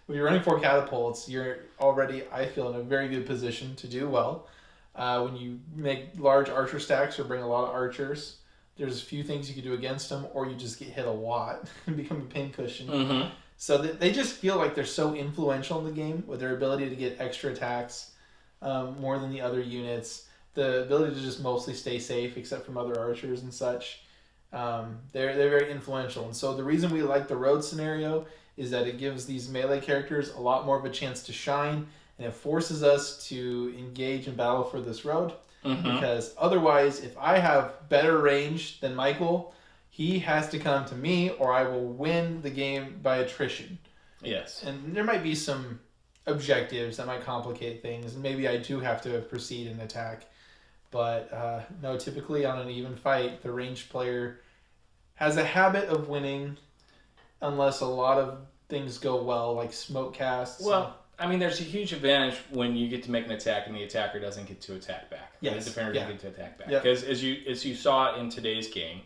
when you're running 4 catapults, you're already, I feel, in a very good position to do well. When you make large archer stacks or bring a lot of archers, there's a few things you can do against them, or you just get hit a lot and become a pincushion. Mm-hmm. So they just feel like they're so influential in the game with their ability to get extra attacks more than the other units. The ability to just mostly stay safe, except from other archers and such. They're very influential. And so the reason we like the road scenario is that it gives these melee characters a lot more of a chance to shine, and it forces us to engage in battle for this road. Mm-hmm. Because otherwise, if I have better range than Michael, he has to come to me, or I will win the game by attrition. Yes. And there might be some objectives that might complicate things, and maybe I do have to proceed and attack. But no, typically on an even fight, the ranged player has a habit of winning unless a lot of things go well, like smoke casts. Well, I mean, there's a huge advantage when you get to make an attack and the attacker doesn't get to attack back. Yes. The defender doesn't get to attack back. Because as you saw in today's game,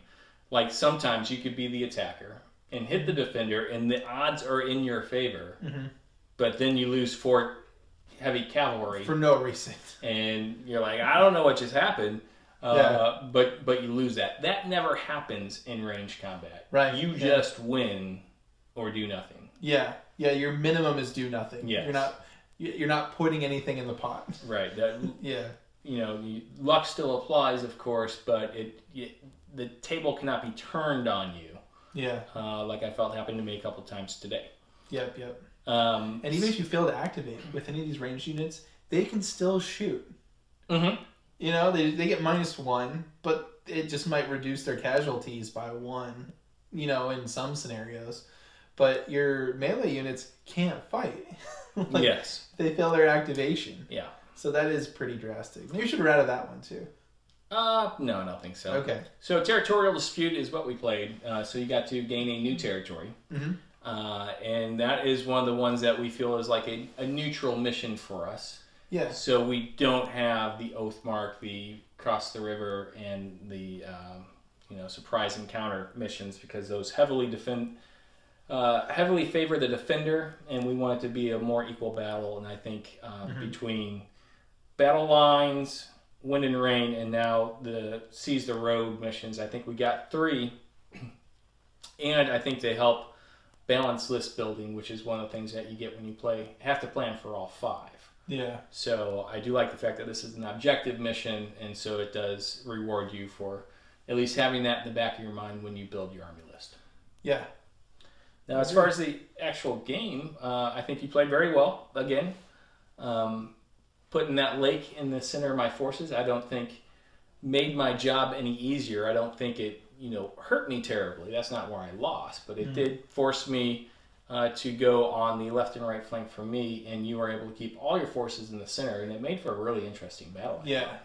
like sometimes you could be the attacker and hit the defender and the odds are in your favor, mm-hmm. but then you lose 4 heavy cavalry. For no reason. And you're like, I don't know what just happened. But you lose that. That never happens in ranged combat. Right. You just win or do nothing. Yeah. Yeah. Your minimum is do nothing. Yes. You're not putting anything in the pot. Right. Yeah. Luck still applies, of course, but the table cannot be turned on you. Yeah. Like I felt happened to me a couple times today. Yep. And even if you fail to activate with any of these ranged units, they can still shoot. Mm-hmm. They get -1, but it just might reduce their casualties by 1, in some scenarios. But your melee units can't fight. Yes. They fail their activation. Yeah. So that is pretty drastic. Maybe you should have routed that one too. No, I don't think so. Okay. So territorial dispute is what we played. So you got to gain a new territory. Mm-hmm. And that is one of the ones that we feel is like a neutral mission for us. Yeah. So we don't have the Oathmark, the cross the river, and the surprise encounter missions, because those heavily favor the defender, and we want it to be a more equal battle. And I think between battle lines, wind and rain, and now the seize the road missions, I think we got 3, and I think they help balance list building, which is one of the things that you get when you have to plan for all 5. Yeah. So I do like the fact that this is an objective mission, and so it does reward you for at least having that in the back of your mind when you build your army list. Yeah. Now, as far as the actual game, I think you played very well. Again, putting that lake in the center of my forces, I don't think made my job any easier. I don't think it, hurt me terribly. That's not where I lost, but it did force me to go on the left and right flank for me, and you were able to keep all your forces in the center, and it made for a really interesting battle. Yeah.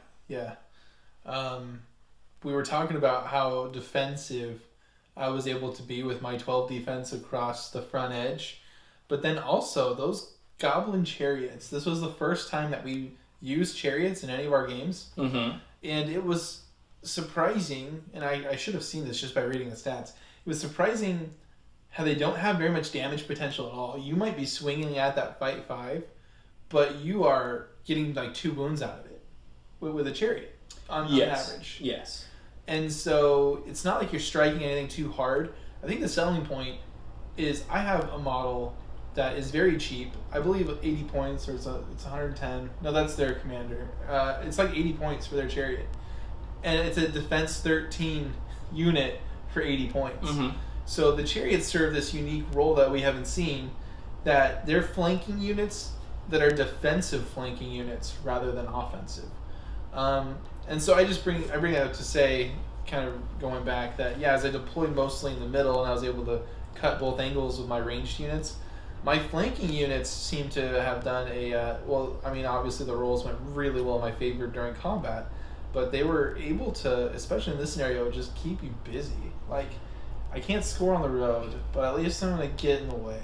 We were talking about how defensive I was able to be with my 12 defense across the front edge, but then also those goblin chariots. This was the first time that we used chariots in any of our games, and it was surprising, and I should have seen this just by reading the stats. It was surprising how they don't have very much damage potential at all. You might be swinging at that fight 5, but you are getting like 2 wounds out of it with a chariot on average. Yes. And so it's not like you're striking anything too hard. I think the selling point is I have a model that is very cheap. I believe 80 points, or it's 110. No, that's their commander. It's like 80 points for their chariot. And it's a defense 13 unit for 80 points. So the chariots serve this unique role that we haven't seen, that they're flanking units that are defensive flanking units rather than offensive. And so I bring that up to say, kind of going back, that as I deployed mostly in the middle and I was able to cut both angles with my ranged units, my flanking units seem to have done obviously the rolls went really well in my favor during combat, but they were able to, especially in this scenario, just keep you busy. Like, I can't score on the road, but at least I'm going to get in the way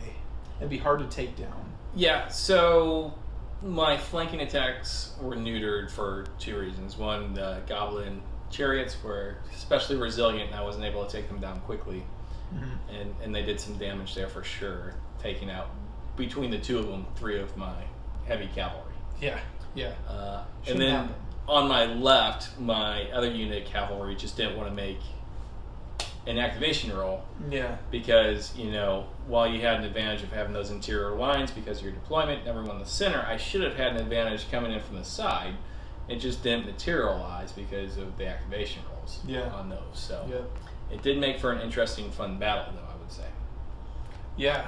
and be hard to take down. Yeah, so my flanking attacks were neutered for 2 reasons. One, the goblin chariots were especially resilient, and I wasn't able to take them down quickly. And they did some damage there for sure, taking out, between the 2 of them, 3 of my heavy cavalry. Yeah. And then on my left, my other unit of cavalry just didn't want to make an activation roll. Yeah. Because, while you had an advantage of having those interior lines because of your deployment and everyone in the center, I should have had an advantage coming in from the side. It just didn't materialize because of the activation rolls on those. So it did make for an interesting, fun battle, though, I would say. Yeah,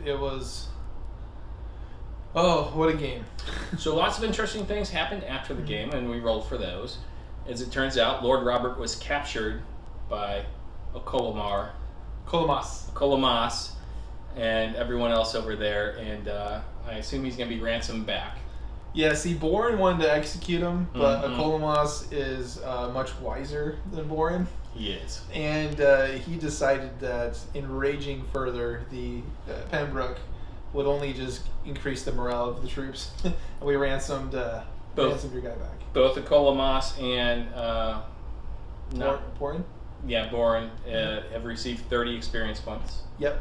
it was... Oh, what a game. So lots of interesting things happened after the game, and we rolled for those. As it turns out, Lord Robert was captured by Colomas, and everyone else over there, and I assume he's going to be ransomed back. Yeah, see, Borin wanted to execute him, but Colomas is much wiser than Borin. He is. And he decided that enraging further the Pembroke would only just increase the morale of the troops. And we ransomed your guy back. Both the Colomas and Borin? Yeah, Borin have received 30 experience points. Yep.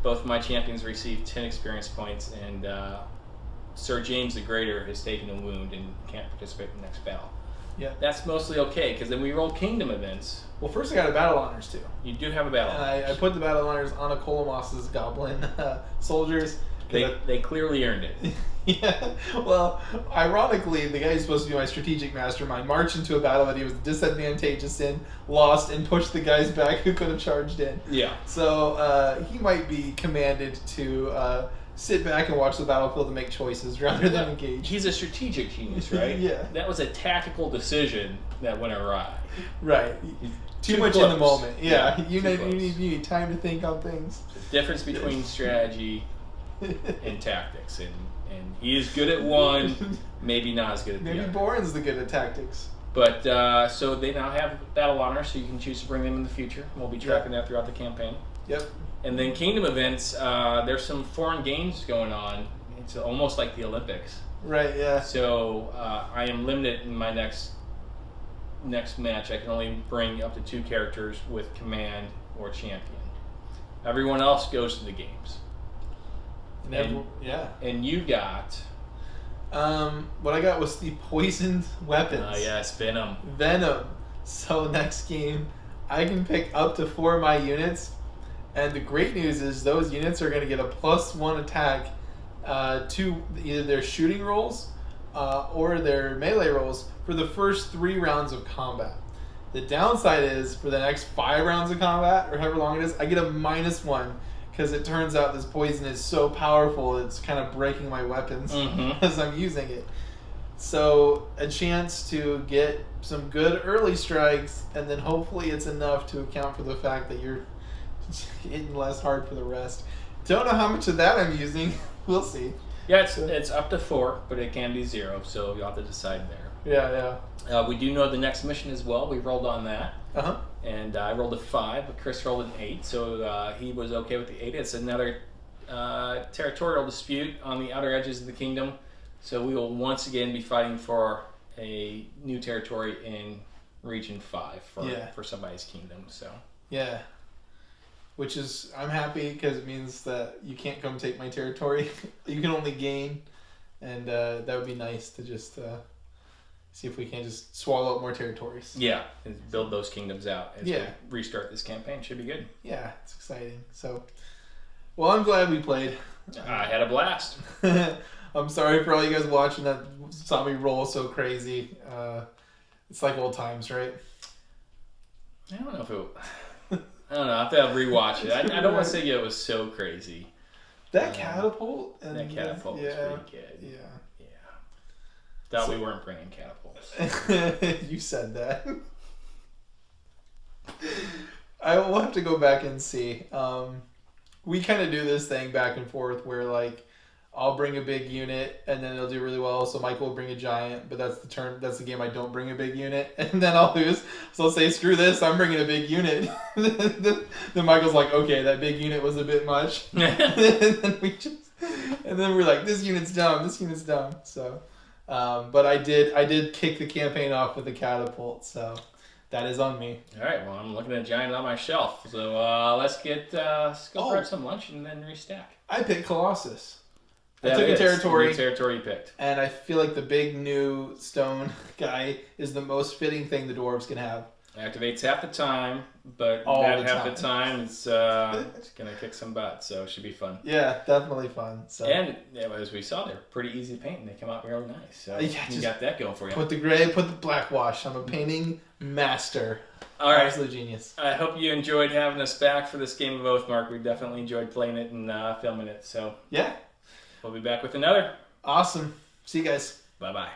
Both of my champions received 10 experience points, and Sir James the Greater has taken a wound and can't participate in the next battle. Yeah. that's mostly okay, because then we roll kingdom events. Well, first I got a battle honors too. You do have a battle. And I put the battle honors on a Colomos's goblin soldiers. They clearly earned it. Yeah. Well, ironically, the guy who's supposed to be my strategic mastermind marched into a battle that he was disadvantageous in, lost, and pushed the guys back who could have charged in. Yeah. So he might be commanded to sit back and watch the battlefield and make choices rather than engage. He's a strategic genius, right? Yeah. That was a tactical decision that went awry. Right. Too much close. in the moment. Yeah. You too close. need time to think on things. The difference between strategy and tactics, and he is good at one, maybe not as good at the Maybe other. Boren's the good at tactics. But so they now have battle honors, so you can choose to bring them in the future. We'll be tracking that throughout the campaign. Yep. And then kingdom events, there's some foreign games going on. It's almost like the Olympics. Right. Yeah. So I am limited in my next match. I can only bring up to 2 characters with command or champion. Everyone else goes to the games. And you got... what I got was the poisoned weapons. Oh, yes, Venom. Venom. So next game, I can pick up to 4 of my units. And the great news is those units are going to get a +1 attack to either their shooting rolls or their melee rolls for the first 3 rounds of combat. The downside is for the next 5 rounds of combat, or however long it is, I get a -1 because it turns out this poison is so powerful it's kind of breaking my weapons as I'm using it. So a chance to get some good early strikes, and then hopefully it's enough to account for the fact that you're hitting less hard for the rest. Don't know how much of that I'm using. We'll see. Yeah, it's up to 4, but it can be 0, so you'll have to decide there. Yeah. We do know the next mission as well. We rolled on that. Uh-huh. And I rolled a 5, but Chris rolled an 8, so he was okay with the 8. It's another territorial dispute on the outer edges of the kingdom, so we will once again be fighting for a new territory in Region 5 for somebody's kingdom. So yeah, which is, I'm happy because it means that you can't come take my territory. You can only gain, and that would be nice to just see if we can just swallow up more territories. Yeah, and build those kingdoms out as we restart this campaign. Should be good. Yeah, it's exciting. So, well, I'm glad we played. I had a blast. I'm sorry for all you guys watching that saw me roll so crazy. It's like old times, right? I don't know if it... I don't know. I have to rewatch it. I don't want to say it was so crazy. That catapult? That catapult was pretty good. Yeah. Thought we weren't bringing catapults. You said that. I will have to go back and see. We kind of do this thing back and forth where, like, I'll bring a big unit and then it'll do really well. So Michael will bring a giant, but that's the game I don't bring a big unit, and then I'll lose. So I'll say, screw this, I'm bringing a big unit. Then Michael's like, okay, that big unit was a bit much. and then we're like, this unit's dumb. So, but I did kick the campaign off with the catapult. So that is on me. All right. Well, I'm looking at a giant on my shelf. So let's go grab some lunch and then restack. I picked Colossus. I took a territory. The territory you picked. And I feel like the big new stone guy is the most fitting thing the dwarves can have. Activates half the time, but All that the half time. the time it's going to kick some butt, so it should be fun. Yeah, definitely fun. So. And as we saw, they're pretty easy to paint, and they come out really nice. So you got that going for you. Put the gray, put the black wash. I'm a painting master. All right. Absolute genius. I hope you enjoyed having us back for this game of Oathmark. We definitely enjoyed playing it and filming it. So yeah. We'll be back with another. Awesome. See you guys. Bye-bye.